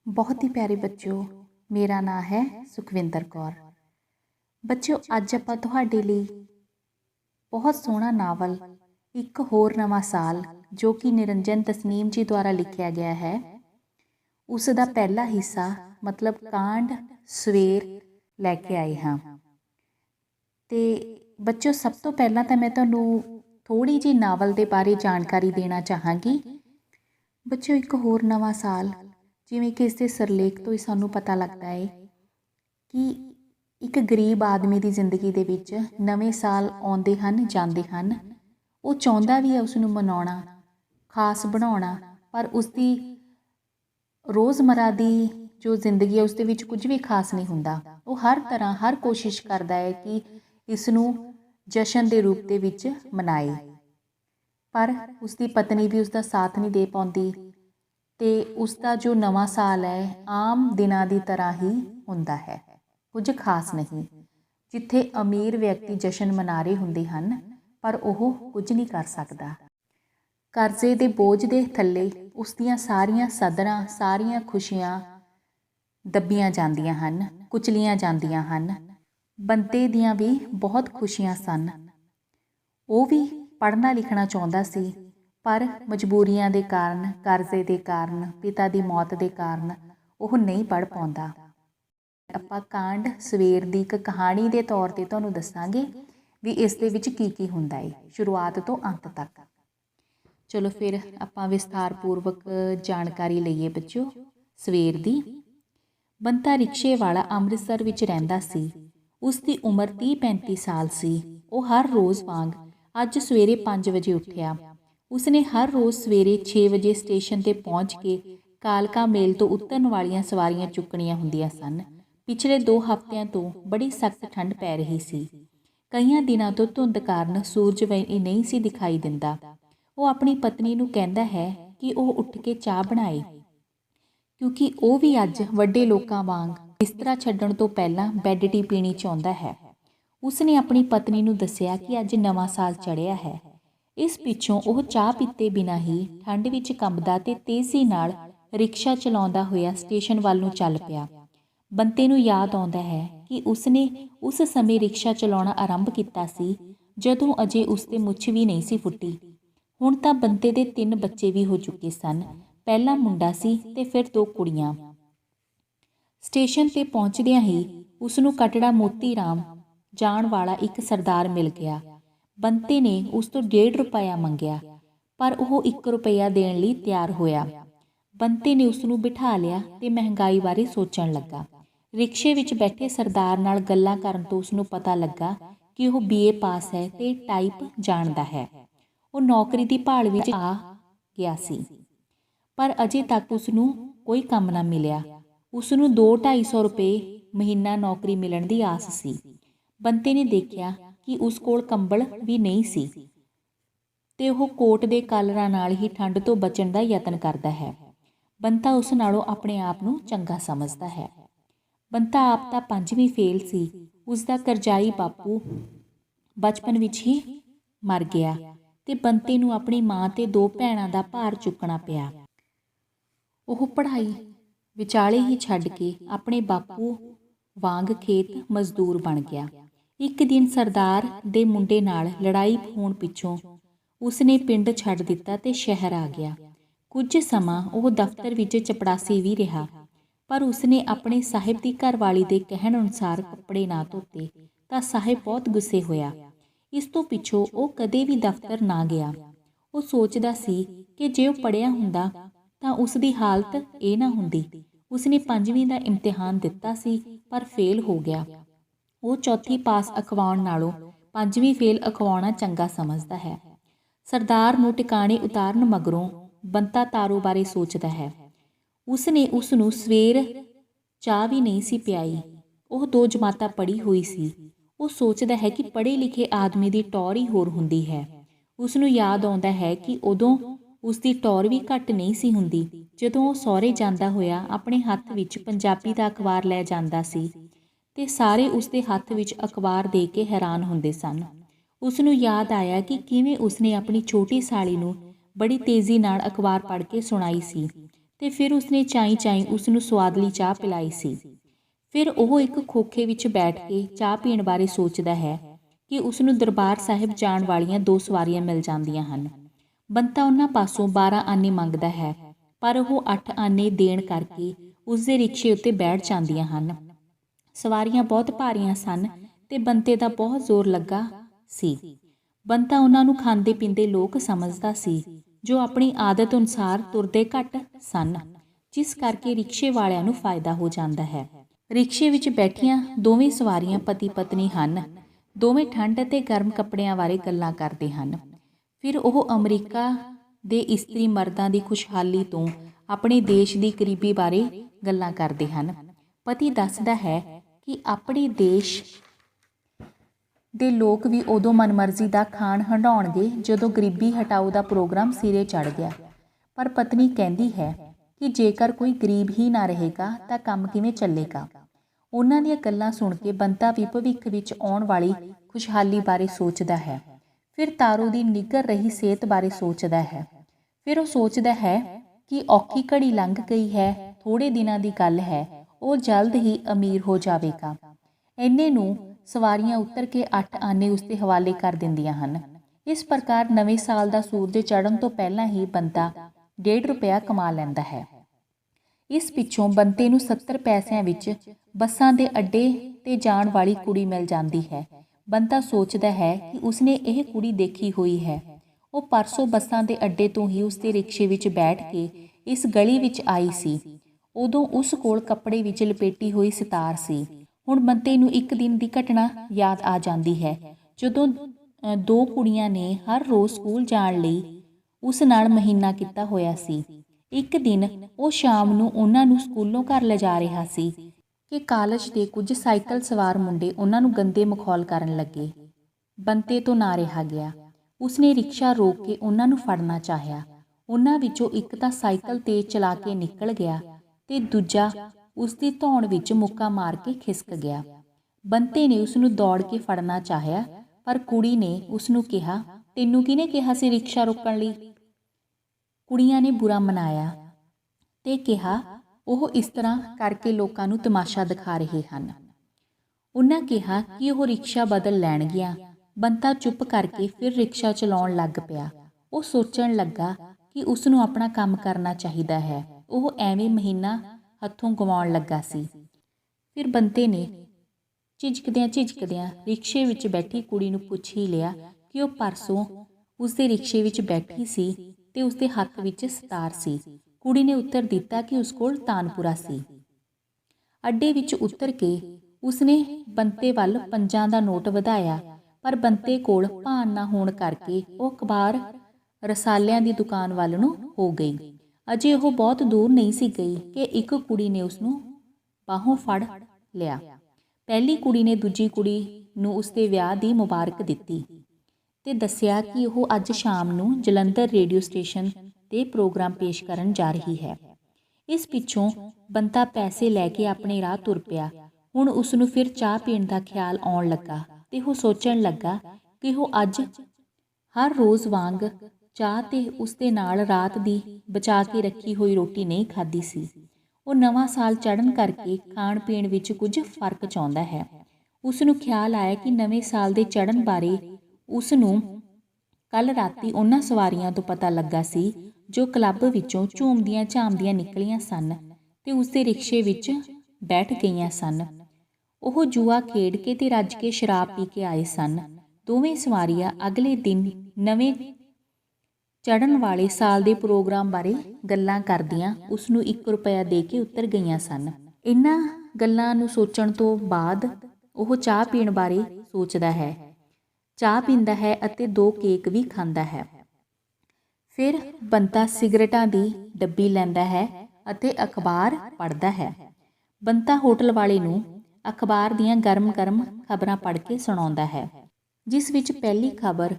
बहुत ही प्यारे बच्चों, मेरा नाम है सुखविंदर कौर। बच्चों, अज आपां तुहाडे लई बहुत सोहना नावल एक होर नवां साल जो कि निरंजन तसनीम जी द्वारा लिखिया गया है, उसका पहला हिस्सा मतलब कांड सवेर लैके आए हाँ। तो बच्चों, सब तो पहला तो मैं तुहानूं थोड़ी जी नावल के बारे जानकारी देना चाहांगी। बच्चों, एक होर नवां साल जिवें कि इसके सरलेख तो ही सानूं पता लगता है कि एक गरीब आदमी की जिंदगी दे विच नवें साल आउंदे हन जांदे हन। वो चाहुंदा भी है उसनूं मनाउणा, खास बनाउणा, पर उसकी रोज़मर्रा की जो जिंदगी है उसदे विच कुछ भी खास नहीं हुंदा। वो हर तरह हर कोशिश करता है कि इसनूं जशन के रूप दे विच मनाए, पर उसकी पत्नी भी उसका साथ नहीं दे पाउंदी ते उसका जो नवां साल है आम दिनां की तरह ही हुंदा है, कुछ खास नहीं। जिथे अमीर व्यक्ति जशन मना रहे हुंदे हन पर वह कुछ नहीं कर सकता। करजे दे बोझ दे थल्ले उसदियां सारियां सदरां सारियां खुशियां दबियां जांदियां हन, कुचलियां जांदियां हन। बंते दियां भी बहुत खुशियां सन। वो भी पढ़ना लिखना चाहुंदा सी, पर मजबूरियां दे कारण, करजे दे कारण, पिता की मौत के कारण वह नहीं पढ़ पाउंदा। आपां कांड सवेर की एक कहानी के तौर पर तुहानूं दस्सांगे भी इस दे विच की हुंदा है शुरुआत तो अंत तक। चलो फिर आपां विस्तारपूर्वक जानकारी लईए बच्चों सवेर की। बंता रिक्शे वाला अमृतसर विच रहिंदा सी। उसकी उम्र 30-35 साल सी। वो हर रोज़ वांग अज सवेरे 5 बजे उठिया। उसने हर रोज़ सवेरे 6 बजे स्टेशन ते पहुँच के कालका मेल तो उतरन वालियां सवारियां चुकणियां हुंदियां सन। पिछले 2 हफ्तियां तो बड़ी सख्त ठंड पै रही सी। कईयां दिनां तो धुंध कारण सूरज भी नहीं सी दिखाई दिंदा। वो अपनी पत्नी नूं कहंदा है कि वो उठ के चाह बनाए, क्योंकि वो भी अज वड्डे लोकां वांग बिस्तरा छड्डण तो पहलां बैड टी पीनी चाहुंदा है। उसने अपनी पत्नी नूं दस्सिया कि अज नवां साल चढ़िया है। इस पिछों वह चाह पीते बिना ही ठंड विच कंबदा ते तेज़ी नाल रिक्शा चलाउंदा होया स्टेशन वल नूं चल पिया। बंते नूं याद आउंदा है कि उसने उस समय रिक्शा चलाउणा आरंभ कीता सी जदों अजे उसते मुੱਛ भी नहीं सी फुੱਟੀ। हुण तां बंते दे 3 बच्चे भी हो चुके सन। पहला मुंडा सी ते फिर 2 कुड़ियां। स्टेशन ते पहुंचदियां ही उसनूं कटड़ा मोती राम जाण वाला एक सरदार मिल गया। बंते ने उस तो 1.5 रुपया मंगिया, पर वह 1 रुपया देण लई तैयार होया। बंते ने उसनूं बिठा लिया ते महंगाई बारे सोचण लगा। रिक्शे विच बैठे सरदार नाल गल्लां करन तो उसनूं पता लगा कि वह BA पास है ते टाइप जाणदा है। वो नौकरी दी भाल विच आ गया सी, पर अजे तक उसनूं कोई काम ना मिलिया। उसनूं 200-250 रुपये महीना नौकरी मिलण दी आस सी। बंते ने देखिया कि उस कोल कंबल भी नहीं सी ते वह कोट दे कालरां नाल ही ठंड तो बचण दा यतन करदा है। बंता उस नालों अपने आप नूं चंगा समझदा है। बंता आप तां 5वीं फेल सी। उसका करजाई बापू बचपन विच ही मर गया ते बंते नूं अपनी मां ते 2 भैणां दा भार चुकना पिया। ਉਹ पढ़ाई विचाले ही छड्ड के अपने बापू वांग खेत मजदूर बन गया। एक दिन सरदार दे मुंडे नाल लड़ाई होण पिछों उसने पिंड छड्ड दिता ते शहर आ गया। कुछ समा ਉਹ दफ्तर विच चपड़ासी भी रहा, पर उसने अपने साहिब की घरवाली के कहण अनुसार कपड़े ना धोते तां साहिब बहुत गुस्से होया। इस तो पिछों ਉਹ कदे भी दफ्तर ना गया। ਉਹ सोचदा सी कि जे ਉਹ पढ़िया हुंदा ਤਾਂ उसकी हालत ये ना हुंदी। उसने 5वीं का इम्तिहान दिता सी पर फेल हो गया। वो चौथी पास अखवाउण नालों 5वीं फेल अखवाउणा चंगा समझदा है। सरदार नूं टिकाणे उतारन मगरों बंता तारो बारे सोचदा है। उसने उसनूं सवेर चाह भी नहीं सी पियाई। वो 2 जमातां पढ़ी हुई सी। वो सोचदा है कि पढ़े लिखे आदमी की टौर ही होर हुंदी है। उसनूं याद आउंदा है कि उदों उसकी टौर भी घट नहीं सी हुंदी जदों वो सहुरे जांदा होया अपने हत्थ विच पंजाबी दा अखबार लै जांदा सी ते सारे उसके हत्थ विच अखबार दे के हैरान हुंदे सन। उसनूं याद आया कि किवें उसने अपनी छोटी साली नूं बड़ी तेज़ी नाल अखबार पढ़ के सुणाई सी ਤੇ ਫਿਰ ਉਸਨੇ ਚਾਈਂ ਉਸਨੂੰ ਸਵਾਦਲੀ ਚਾਹ ਪਿਲਾਈ ਸੀ। ਫਿਰ ਉਹ ਇੱਕ ਖੋਖੇ ਵਿੱਚ ਬੈਠ ਕੇ ਚਾਹ ਪੀਣ ਬਾਰੇ ਸੋਚਦਾ ਹੈ ਕਿ ਉਸਨੂੰ ਦਰਬਾਰ ਸਾਹਿਬ ਜਾਣ ਵਾਲੀਆਂ 2 ਸਵਾਰੀਆਂ ਮਿਲ ਜਾਂਦੀਆਂ ਹਨ। ਬੰਤਾ ਉਹਨਾਂ ਪਾਸੋਂ 12 ਆਨੇ ਮੰਗਦਾ ਹੈ, ਪਰ ਉਹ 8 ਆਨੇ ਦੇਣ ਕਰਕੇ ਉਸਦੇ ਰਿਕਸ਼ੇ ਉੱਤੇ ਬੈਠ ਜਾਂਦੀਆਂ ਹਨ। ਸਵਾਰੀਆਂ ਬਹੁਤ ਭਾਰੀਆਂ ਸਨ ਤੇ ਬੰਤੇ ਦਾ ਬਹੁਤ ਜ਼ੋਰ ਲੱਗਾ ਸੀ। ਬੰਤਾ ਉਹਨਾਂ ਨੂੰ ਖਾਂਦੇ ਪੀਂਦੇ ਲੋਕ ਸਮਝਦਾ ਸੀ, ਜੋ ਆਪਣੀ ਆਦਤ ਅਨੁਸਾਰ ਤੁਰਦੇ ਘੱਟ ਸਨ, ਜਿਸ ਕਰਕੇ ਰਿਕਸ਼ੇ ਵਾਲਿਆਂ ਨੂੰ ਫਾਇਦਾ ਹੋ ਜਾਂਦਾ ਹੈ। ਰਿਕਸ਼ੇ ਵਿੱਚ ਬੈਠੀਆਂ ਦੋਵੇਂ ਸਵਾਰੀਆਂ ਪਤੀ ਪਤਨੀ ਹਨ। ਦੋਵੇਂ ਠੰਡ ਅਤੇ ਗਰਮ ਕੱਪੜਿਆਂ ਬਾਰੇ ਗੱਲਾਂ ਕਰਦੇ ਹਨ। ਫਿਰ ਉਹ ਅਮਰੀਕਾ ਦੇ ਇਸਤਰੀ ਮਰਦਾਂ ਦੀ ਖੁਸ਼ਹਾਲੀ ਤੋਂ ਆਪਣੇ ਦੇਸ਼ ਦੀ ਗਰੀਬੀ ਬਾਰੇ ਗੱਲਾਂ ਕਰਦੇ ਹਨ। ਪਤੀ ਦੱਸਦਾ ਹੈ ਕਿ ਆਪਣੇ ਦੇਸ਼ ਦੇ ਲੋਕ ਵੀ ਉਦੋਂ ਮਨਮਰਜ਼ੀ ਦਾ ਖਾਣ ਹੰਢਾਉਣਗੇ ਜਦੋਂ ਗਰੀਬੀ ਹਟਾਓ ਦਾ ਪ੍ਰੋਗਰਾਮ ਸਿਰੇ ਚੜ੍ਹ ਗਿਆ। ਪਰ ਪਤਨੀ ਕਹਿੰਦੀ ਹੈ ਕਿ ਜੇਕਰ ਕੋਈ ਗਰੀਬ ਹੀ ਨਾ ਰਹੇਗਾ ਤਾਂ ਕੰਮ ਕਿਵੇਂ ਚੱਲੇਗਾ। ਉਹਨਾਂ ਦੀਆਂ ਗੱਲਾਂ ਸੁਣ ਕੇ ਬੰਤਾ ਵੀ ਭਵਿੱਖ ਵਿੱਚ ਆਉਣ ਵਾਲੀ ਖੁਸ਼ਹਾਲੀ ਬਾਰੇ ਸੋਚਦਾ ਹੈ। ਫਿਰ ਤਾਰੋ ਦੀ ਨਿੱਘਰ ਰਹੀ ਸਿਹਤ ਬਾਰੇ ਸੋਚਦਾ ਹੈ। ਫਿਰ ਉਹ ਸੋਚਦਾ ਹੈ ਕਿ ਔਖੀ ਘੜੀ ਲੰਘ ਗਈ ਹੈ, ਥੋੜ੍ਹੇ ਦਿਨਾਂ ਦੀ ਗੱਲ ਹੈ, ਉਹ ਜਲਦ ਹੀ ਅਮੀਰ ਹੋ ਜਾਵੇਗਾ। ਇੰਨੇ ਨੂੰ ਸਵਾਰੀਆਂ ਉਤਰ ਕੇ 8 ਆਨੇ ਉਸਦੇ ਹਵਾਲੇ ਕਰ ਦਿੰਦੀਆਂ ਹਨ। ਇਸ ਪ੍ਰਕਾਰ ਨਵੇਂ ਸਾਲ ਦਾ ਸੂਰਜ ਚੜ੍ਹਨ ਤੋਂ ਪਹਿਲਾਂ ਹੀ ਬੰਤਾ 1.5 ਰੁਪਇਆ ਕਮਾ ਲੈਂਦਾ ਹੈ। ਇਸ ਪਿੱਛੋਂ ਬੰਤੇ ਨੂੰ 70 ਪੈਸਿਆਂ ਵਿੱਚ ਬੱਸਾਂ ਦੇ ਅੱਡੇ 'ਤੇ ਜਾਣ ਵਾਲੀ ਕੁੜੀ ਮਿਲ ਜਾਂਦੀ ਹੈ। ਬੰਤਾ ਸੋਚਦਾ ਹੈ ਕਿ ਉਸਨੇ ਇਹ ਕੁੜੀ ਦੇਖੀ ਹੋਈ ਹੈ। ਉਹ ਪਰਸੋਂ ਬੱਸਾਂ ਦੇ ਅੱਡੇ ਤੋਂ ਹੀ ਉਸਦੇ ਰਿਕਸ਼ੇ ਵਿੱਚ ਬੈਠ ਕੇ ਇਸ ਗਲੀ ਵਿੱਚ ਆਈ ਸੀ। ਉਦੋਂ ਉਸ ਕੋਲ ਕੱਪੜੇ ਵਿੱਚ ਲਪੇਟੀ ਹੋਈ ਸਿਤਾਰ ਸੀ। ਹੁਣ ਬੰਤੇ ਨੂੰ ਇੱਕ ਦਿਨ ਦੀ ਘਟਨਾ ਯਾਦ ਆ ਜਾਂਦੀ ਹੈ, ਜਦੋਂ 2 ਕੁੜੀਆਂ ਨੇ ਹਰ ਰੋਜ਼ ਸਕੂਲ ਜਾਣ ਲਈ ਉਸ ਨਾਲ ਮਹੀਨਾ ਕੀਤਾ ਹੋਇਆ ਸੀ। ਇੱਕ ਦਿਨ ਉਹ ਸ਼ਾਮ ਨੂੰ ਉਹਨਾਂ ਨੂੰ ਸਕੂਲੋਂ ਘਰ ਲਿਜਾ ਰਿਹਾ ਸੀ ਕਿ ਕਾਲਜ ਦੇ ਕੁਝ ਸਾਈਕਲ ਸਵਾਰ ਮੁੰਡੇ ਉਹਨਾਂ ਨੂੰ ਗੰਦੇ ਮਖੌਲ ਕਰਨ ਲੱਗੇ। ਬੰਤੇ ਤੋਂ ਨਾ ਰਿਹਾ ਗਿਆ। ਉਸਨੇ ਰਿਕਸ਼ਾ ਰੋਕ ਕੇ ਉਹਨਾਂ ਨੂੰ ਫੜਨਾ ਚਾਹਿਆ। ਉਹਨਾਂ ਵਿੱਚੋਂ ਇੱਕ ਤਾਂ ਸਾਈਕਲ ਤੇਜ਼ ਚਲਾ ਕੇ ਨਿਕਲ ਗਿਆ ਤੇ ਦੂਜਾ ਉਸਦੀ ਧੌਣ ਵਿੱਚ ਮੁੱਕਾ ਮਾਰ ਕੇ ਖਿਸਕ ਗਿਆ। ਬੰਤੇ ਨੇ ਉਸਨੂੰ ਦੌੜ ਕੇ ਫੜਨਾ ਚਾਹਿਆ, ਪਰ ਕੁੜੀ ਨੇ ਉਸਨੂੰ ਕਿਹਾ, ਤੈਨੂੰ ਕਿਹਨੇ ਕਿਹਾ ਸੀ ਰਿਕਸ਼ਾ ਰੋਕਣ ਲਈ। ਕੁੜੀਆਂ ਨੇ ਬੁਰਾ ਮਨਾਇਆ ਤੇ ਕਿਹਾ ਉਹ ਇਸ ਤਰ੍ਹਾਂ ਕਰਕੇ ਲੋਕਾਂ ਨੂੰ ਤਮਾਸ਼ਾ ਦਿਖਾ ਰਹੇ ਹਨ। ਉਹਨਾਂ ਕਿਹਾ ਕਿ ਉਹ ਰਿਕਸ਼ਾ ਬਦਲ ਲੈਣਗੀਆਂ। ਬੰਤਾ ਚੁੱਪ ਕਰਕੇ ਫਿਰ ਰਿਕਸ਼ਾ ਚਲਾਉਣ ਲੱਗ ਪਿਆ। ਉਹ ਸੋਚਣ ਲੱਗਾ ਕਿ ਉਸਨੂੰ ਆਪਣਾ ਕੰਮ ਕਰਨਾ ਚਾਹੀਦਾ ਹੈ। ਉਹ ਐਵੇਂ ਮਹੀਨਾ ਹੱਥੋਂ ਗਵਾਉਣ ਲੱਗਾ ਸੀ। ਫਿਰ ਬੰਤੇ ਨੇ ਝਿਜਕਦਿਆਂ ਰਿਕਸ਼ੇ ਵਿੱਚ ਬੈਠੀ ਕੁੜੀ ਨੂੰ ਪੁੱਛ ਹੀ ਲਿਆ ਕਿ ਉਹ ਪਰਸੋਂ ਉਸਦੇ ਰਿਕਸ਼ੇ ਵਿੱਚ ਬੈਠੀ ਸੀ ਤੇ ਉਸਦੇ ਹੱਥ ਵਿੱਚ ਸਿਤਾਰ ਸੀ। ਕੁੜੀ ਨੇ ਉੱਤਰ ਦਿੱਤਾ ਕਿ ਉਸ ਕੋਲ ਤਾਨਪੁਰਾ ਸੀ। ਅੱਡੇ ਵਿੱਚ ਉਤਰ ਕੇ ਉਸਨੇ ਬੰਤੇ ਵੱਲ 5 ਦਾ ਨੋਟ ਵਧਾਇਆ, ਪਰ ਬੰਤੇ ਕੋਲ ਭਾਨ ਨਾ ਹੋਣ ਕਰਕੇ ਉਹ ਅਖਬਾਰ ਰਸਾਲਿਆਂ ਦੀ ਦੁਕਾਨ ਵੱਲ ਨੂੰ ਹੋ ਗਈ। ਅਜੇ ਉਹ ਬਹੁਤ ਦੂਰ ਨਹੀਂ ਸੀ ਗਈ ਕਿ ਇੱਕ ਕੁੜੀ ਨੇ ਉਸਨੂੰ ਬਾਹੋਂ ਫੜ ਲਿਆ। ਪਹਿਲੀ ਕੁੜੀ ਨੇ ਦੂਜੀ ਕੁੜੀ ਨੂੰ ਉਸਦੇ ਵਿਆਹ ਦੀ ਮੁਬਾਰਕ ਦਿੱਤੀ ਤੇ ਦੱਸਿਆ ਕਿ ਉਹ ਅੱਜ ਸ਼ਾਮ ਨੂੰ ਜਲੰਧਰ ਰੇਡੀਓ ਸਟੇਸ਼ਨ 'ਤੇ ਪ੍ਰੋਗਰਾਮ ਪੇਸ਼ ਕਰਨ ਜਾ ਰਹੀ ਹੈ। ਇਸ ਪਿੱਛੋਂ ਬੰਤਾ ਪੈਸੇ ਲੈ ਕੇ ਆਪਣੇ ਰਾਹ ਤੁਰ ਪਿਆ। ਹੁਣ ਉਸਨੂੰ ਫਿਰ ਚਾਹ ਪੀਣ ਦਾ ਖਿਆਲ ਆਉਣ ਲੱਗਾ ਤੇ ਉਹ ਸੋਚਣ ਲੱਗਾ ਕਿ ਉਹ ਅੱਜ ਹਰ ਰੋਜ਼ ਵਾਂਗ ਚਾਹ ਤੇ ਉਸਦੇ ਨਾਲ ਰਾਤ ਦੀ ਬਚਾ ਕੇ ਰੱਖੀ ਹੋਈ ਰੋਟੀ ਨਹੀਂ ਖਾਧੀ ਸੀ। ਉਹ ਨਵਾਂ ਸਾਲ ਚੜ੍ਹਨ ਕਰਕੇ ਖਾਣ ਪੀਣ ਵਿੱਚ ਕੁਝ ਫਰਕ ਚਾਹੁੰਦਾ ਹੈ। ਉਸਨੂੰ ਖਿਆਲ ਆਇਆ ਕਿ ਨਵੇਂ ਸਾਲ ਦੇ ਚੜ੍ਹਨ ਬਾਰੇ ਉਸਨੂੰ ਕੱਲ੍ਹ ਰਾਤੀ ਉਹਨਾਂ ਸਵਾਰੀਆਂ ਤੋਂ ਪਤਾ ਲੱਗਾ ਸੀ ਜੋ ਕਲੱਬ ਵਿੱਚੋਂ ਝੂਮਦੀਆਂ ਝਾਮਦੀਆਂ ਨਿਕਲੀਆਂ ਸਨ ਤੇ ਉਸਦੇ ਰਿਕਸ਼ੇ ਵਿੱਚ ਬੈਠ ਗਈਆਂ ਸਨ। ਉਹ ਜੂਆ ਖੇਡ ਕੇ ਤੇ ਰੱਜ ਕੇ ਸ਼ਰਾਬ ਪੀ ਕੇ ਆਏ ਸਨ। ਦੋਵੇਂ ਸਵਾਰੀਆਂ ਅਗਲੇ ਦਿਨ ਨਵੇਂ ਚੜ੍ਹਨ ਵਾਲੇ ਸਾਲ ਦੇ ਪ੍ਰੋਗਰਾਮ ਬਾਰੇ ਗੱਲਾਂ ਕਰਦੀਆਂ ਉਸਨੂੰ 1 ਰੁਪਇਆ ਦੇ ਕੇ ਉਤਰ ਗਈਆਂ ਸਨ। ਇਹਨਾਂ ਗੱਲਾਂ ਨੂੰ ਸੋਚਣ ਤੋਂ ਬਾਅਦ ਉਹ ਚਾਹ ਪੀਣ ਬਾਰੇ ਸੋਚਦਾ ਹੈ। ਚਾਹ ਪੀਂਦਾ ਹੈ ਅਤੇ 2 ਕੇਕ ਵੀ ਖਾਂਦਾ ਹੈ। ਫਿਰ ਬੰਤਾ ਸਿਗਰਟਾਂ ਦੀ ਡੱਬੀ ਲੈਂਦਾ ਹੈ ਅਤੇ ਅਖਬਾਰ ਪੜ੍ਹਦਾ ਹੈ। ਬੰਤਾ ਹੋਟਲ ਵਾਲੇ ਨੂੰ ਅਖਬਾਰ ਦੀਆਂ ਗਰਮ-ਗਰਮ ਖਬਰਾਂ ਪੜ੍ਹ ਕੇ ਸੁਣਾਉਂਦਾ ਹੈ, ਜਿਸ ਵਿੱਚ ਪਹਿਲੀ ਖਬਰ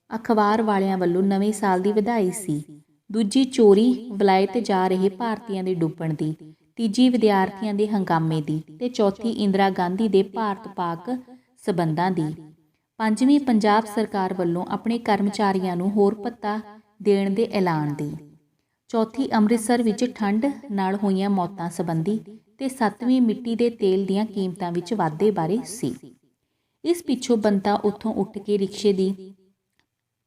ਅਖਬਾਰ ਵਾਲਿਆਂ ਵੱਲੋਂ ਨਵੇਂ ਸਾਲ ਦੀ ਵਧਾਈ ਸੀ, ਦੂਜੀ ਚੋਰੀ ਵਲਾਇਤ ਜਾ ਰਹੇ ਭਾਰਤੀਆਂ ਦੇ ਡੁੱਬਣ ਦੀ, ਤੀਜੀ ਵਿਦਿਆਰਥੀਆਂ ਦੇ ਹੰਗਾਮੇ ਦੀ ਤੇ ਚੌਥੀ ਇੰਦਰਾ ਗਾਂਧੀ ਦੇ ਭਾਰਤ-ਪਾਕ ਸਬੰਧਾਂ ਦੀ, ਪੰਜਵੀਂ ਪੰਜਾਬ ਸਰਕਾਰ ਵੱਲੋਂ ਆਪਣੇ ਕਰਮਚਾਰੀਆਂ ਨੂੰ ਹੋਰ ਭੱਤਾ ਦੇਣ ਦੇ ਐਲਾਨ ਦੀ, ਚੌਥੀ ਅੰਮ੍ਰਿਤਸਰ ਵਿੱਚ ਠੰਡ ਨਾਲ ਹੋਈਆਂ ਮੌਤਾਂ ਸੰਬੰਧੀ ਤੇ 7ਵੀਂ ਮਿੱਟੀ ਦੇ ਤੇਲ ਦੀਆਂ ਕੀਮਤਾਂ ਵਿੱਚ ਵਾਧੇ ਬਾਰੇ ਸੀ। ਇਸ ਪਿੱਛੋਂ ਬੰਤਾ ਉੱਥੋਂ ਉੱਠ ਕੇ ਰਿਕਸ਼ੇ ਦੀ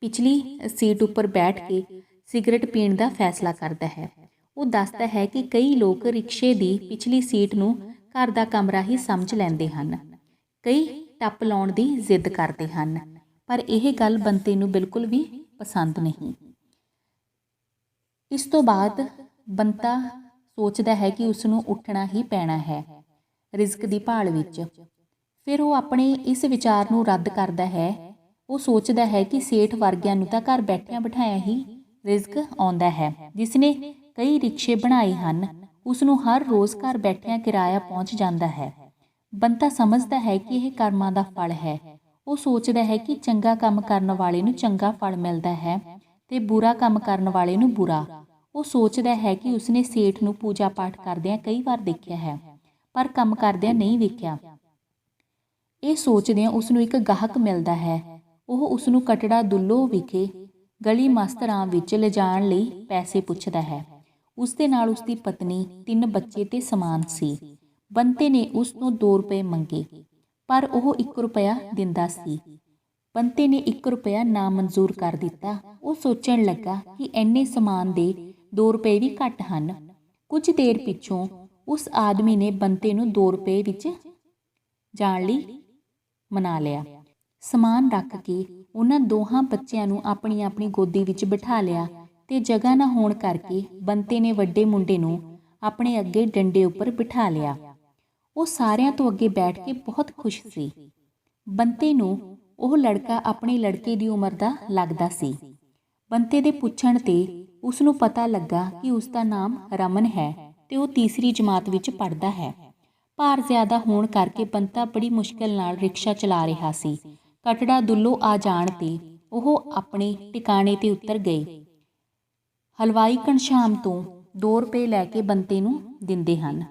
ਪਿਛਲੀ ਸੀਟ ਉੱਪਰ ਬੈਠ ਕੇ ਸਿਗਰਟ ਪੀਣ ਦਾ ਫੈਸਲਾ ਕਰਦਾ ਹੈ। ਉਹ ਦੱਸਦਾ ਹੈ ਕਿ ਕਈ ਲੋਕ ਰਿਕਸ਼ੇ ਦੀ ਪਿਛਲੀ ਸੀਟ ਨੂੰ ਘਰ ਦਾ ਕਮਰਾ ਹੀ ਸਮਝ ਲੈਂਦੇ ਹਨ, ਕਈ ਟੱਪ ਲਾਉਣ ਦੀ ਜ਼ਿੱਦ ਕਰਦੇ ਹਨ, ਪਰ ਇਹ ਗੱਲ ਬੰਤੇ ਨੂੰ ਬਿਲਕੁਲ ਵੀ ਪਸੰਦ ਨਹੀਂ। ਇਸ ਤੋਂ ਬਾਅਦ ਬੰਤਾ ਸੋਚਦਾ ਹੈ ਕਿ ਉਸ ਨੂੰ ਉੱਠਣਾ ਹੀ ਪੈਣਾ ਹੈ ਰਿਜ਼ਕ ਦੀ ਭਾਲ ਵਿੱਚ। ਫਿਰ ਉਹ ਆਪਣੇ ਇਸ ਵਿਚਾਰ ਨੂੰ ਰੱਦ ਕਰਦਾ ਹੈ। ਉਹ ਸੋਚਦਾ ਹੈ ਕਿ ਸੇਠ ਵਰਗਿਆਂ ਨੂੰ ਤਾਂ ਘਰ ਬੈਠਿਆਂ ਬਿਠਾਇਆ ਹੀ ਰਿਜ਼ਕ ਆਉਂਦਾ ਹੈ। ਜਿਸ ਨੇ ਕਈ ਰਿਕਸ਼ੇ ਬਣਾਏ ਹਨ, ਉਸ ਨੂੰ ਹਰ ਰੋਜ਼ ਘਰ ਬੈਠਿਆਂ ਕਿਰਾਇਆ ਪਹੁੰਚ ਜਾਂਦਾ ਹੈ। ਬੰਤਾ ਸਮਝਦਾ ਹੈ ਕਿ ਇਹ ਕਰਮਾਂ ਦਾ ਫਲ ਹੈ। ਉਹ ਸੋਚਦਾ ਹੈ ਕਿ ਚੰਗਾ ਕੰਮ ਕਰਨ ਵਾਲੇ ਨੂੰ ਚੰਗਾ ਫਲ ਮਿਲਦਾ ਹੈ ਤੇ ਬੁਰਾ ਕੰਮ ਕਰਨ ਵਾਲੇ ਨੂੰ ਬੁਰਾ। ਉਹ ਸੋਚਦਾ ਹੈ ਕਿ ਉਸਨੇ ਸੇਠ ਨੂੰ ਪੂਜਾ ਪਾਠ ਕਰਦਿਆਂ ਕਈ ਵਾਰ ਦੇਖਿਆ ਹੈ, ਪਰ ਕੰਮ ਕਰਦਿਆਂ ਨਹੀਂ ਵੇਖਿਆ। ਇਹ ਸੋਚਦਿਆਂ ਉਸ ਨੂੰ ਇੱਕ ਗਾਹਕ ਮਿਲਦਾ ਹੈ। ਉਹ ਉਸ ਨੂੰ ਕਟੜਾ ਦੁੱਲੋ ਵਿਖੇ ਗਲੀ ਮਸਤਰਾਂ ਵਿੱਚ ਲਿਜਾਣ ਲਈ ਪੈਸੇ ਪੁੱਛਦਾ ਹੈ। ਉਸ ਦੇ ਨਾਲ ਉਸਦੀ ਪਤਨੀ, 3 ਬੱਚੇ ਤੇ ਸਮਾਨ ਸੀ। ਬੰਤੇ ਨੇ ਉਸ ਤੋਂ 2 ਰੁਪਏ ਮੰਗੇ, ਪਰ ਉਹ 1 ਰੁਪਇਆ ਦਿੰਦਾ ਸੀ। ਬੰਤੇ ਨੇ 1 ਰੁਪਇਆ ਨਾਮਨਜ਼ੂਰ ਕਰ ਦਿੱਤਾ। ਉਹ ਸੋਚਣ ਲੱਗਾ ਕਿ ਇੰਨੇ ਸਮਾਨ ਦੇ 2 ਰੁਪਏ ਵੀ ਘੱਟ ਹਨ। ਕੁਝ ਦੇਰ ਪਿੱਛੋਂ ਉਸ ਆਦਮੀ ਨੇ ਬੰਤੇ ਨੂੰ 2 ਰੁਪਏ ਵਿੱਚ ਜਾਣ ਲਈ ਮਨਾ ਲਿਆ। ਸਮਾਨ ਰੱਖ ਕੇ ਉਹਨਾਂ ਦੋਹਾਂ ਬੱਚਿਆਂ ਨੂੰ ਆਪਣੀ ਆਪਣੀ ਗੋਦੀ ਵਿੱਚ ਬਿਠਾ ਲਿਆ ਤੇ ਜਗ੍ਹਾ ਨਾ ਹੋਣ ਕਰਕੇ ਬੰਤੇ ਨੇ ਵੱਡੇ ਮੁੰਡੇ ਨੂੰ ਆਪਣੇ ਅੱਗੇ ਡੰਡੇ ਉੱਪਰ ਬਿਠਾ ਲਿਆ। ਉਹ ਸਾਰਿਆਂ ਤੋਂ ਅੱਗੇ ਬੈਠ ਕੇ ਬਹੁਤ ਖੁਸ਼ ਸੀ। ਬੰਤੇ ਨੂੰ ਉਹ ਲੜਕਾ ਆਪਣੇ ਲੜਕੇ ਦੀ ਉਮਰ ਦਾ ਲੱਗਦਾ ਸੀ। ਬੰਤੇ ਦੇ ਪੁੱਛਣ ਤੇ ਉਸ ਨੂੰ ਪਤਾ ਲੱਗਾ ਕਿ ਉਸ ਦਾ ਨਾਮ ਰਮਨ ਹੈ ਤੇ ਉਹ ਤੀਸਰੀ ਜਮਾਤ ਵਿੱਚ ਪੜ੍ਹਦਾ ਹੈ। ਭਾਰ ਜ਼ਿਆਦਾ ਹੋਣ ਕਰਕੇ ਬੰਤਾ ਬੜੀ ਮੁਸ਼ਕਿਲ ਨਾਲ ਰਿਕਸ਼ਾ ਚਲਾ ਰਿਹਾ ਸੀ। ਕਟੜਾ ਦੁੱਲੋ ਆ ਜਾਣ ਤੇ ਉਹ ਆਪਣੇ ਟਿਕਾਣੇ ਤੇ ਉਤਰ ਗਏ। ਹਲਵਾਈ ਘਣਸ਼ਾਮ ਤੋਂ 2 ਰੁਪਏ ਲੈ ਕੇ ਬੰਤੇ ਨੂੰ ਦਿੰਦੇ ਹਨ।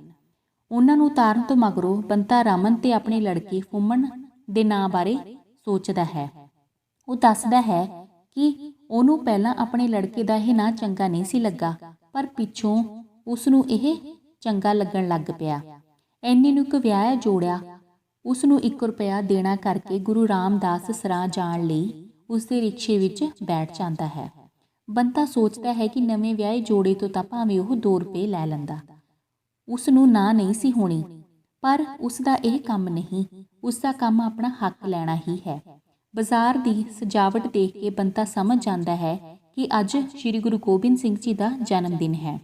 ਉਹਨਾਂ ਨੂੰ ਉਤਾਰਨ ਤੋਂ ਮਗਰੋਂ ਬੰਤਾ ਰਮਨ ਤੇ ਆਪਣੇ ਲੜਕੇ ਫੁੰਮਣ ਦੇ ਨਾਂ ਬਾਰੇ ਸੋਚਦਾ ਹੈ। ਉਹ ਦੱਸਦਾ ਹੈ ਕਿ ਉਹਨੂੰ ਪਹਿਲਾਂ ਆਪਣੇ ਲੜਕੇ ਦਾ ਇਹ ਨਾਂ ਚੰਗਾ ਨਹੀਂ ਸੀ ਲੱਗਾ, ਪਰ ਪਿੱਛੋਂ ਉਸ ਨੂੰ ਇਹ ਚੰਗਾ ਲੱਗਣ ਲੱਗ ਪਿਆ। ਐਨੇ ਨੂੰ ਇੱਕ ਵਿਆਹਿਆ ਜੋੜਿਆ ਉਸ ਨੂੰ 1 ਰੁਪਇਆ ਦੇਣਾ ਕਰਕੇ ਗੁਰੂ ਰਾਮਦਾਸ ਸਰਾਂ ਜਾਣ ਲਈ ਉਸ ਦੇ ਰਿਕਸ਼ੇ ਵਿੱਚ ਬੈਠ ਜਾਂਦਾ ਹੈ। ਬੰਤਾ ਸੋਚਦਾ ਹੈ ਕਿ ਨਵੇਂ ਵਿਆਹੇ ਜੋੜੇ ਤੋਂ ਤਾਂ ਭਾਵੇਂ ਉਹ 2 ਰੁਪਏ ਲੈ ਲੈਂਦਾ, ਉਸ ਨੂੰ ਨਾ ਨਹੀਂ ਸੀ ਹੋਣੀ, ਪਰ ਉਸ ਦਾ ਇਹ ਕੰਮ ਨਹੀਂ। ਉਸ ਦਾ ਕੰਮ ਆਪਣਾ ਹੱਕ ਲੈਣਾ ਹੀ ਹੈ। ਬਾਜ਼ਾਰ ਦੀ ਸਜਾਵਟ ਦੇਖ ਕੇ ਬੰਤਾ ਸਮਝ ਜਾਂਦਾ ਹੈ ਕਿ ਅੱਜ ਸ੍ਰੀ ਗੁਰੂ ਗੋਬਿੰਦ ਸਿੰਘ ਜੀ ਦਾ ਜਨਮ ਦਿਨ ਹੈ।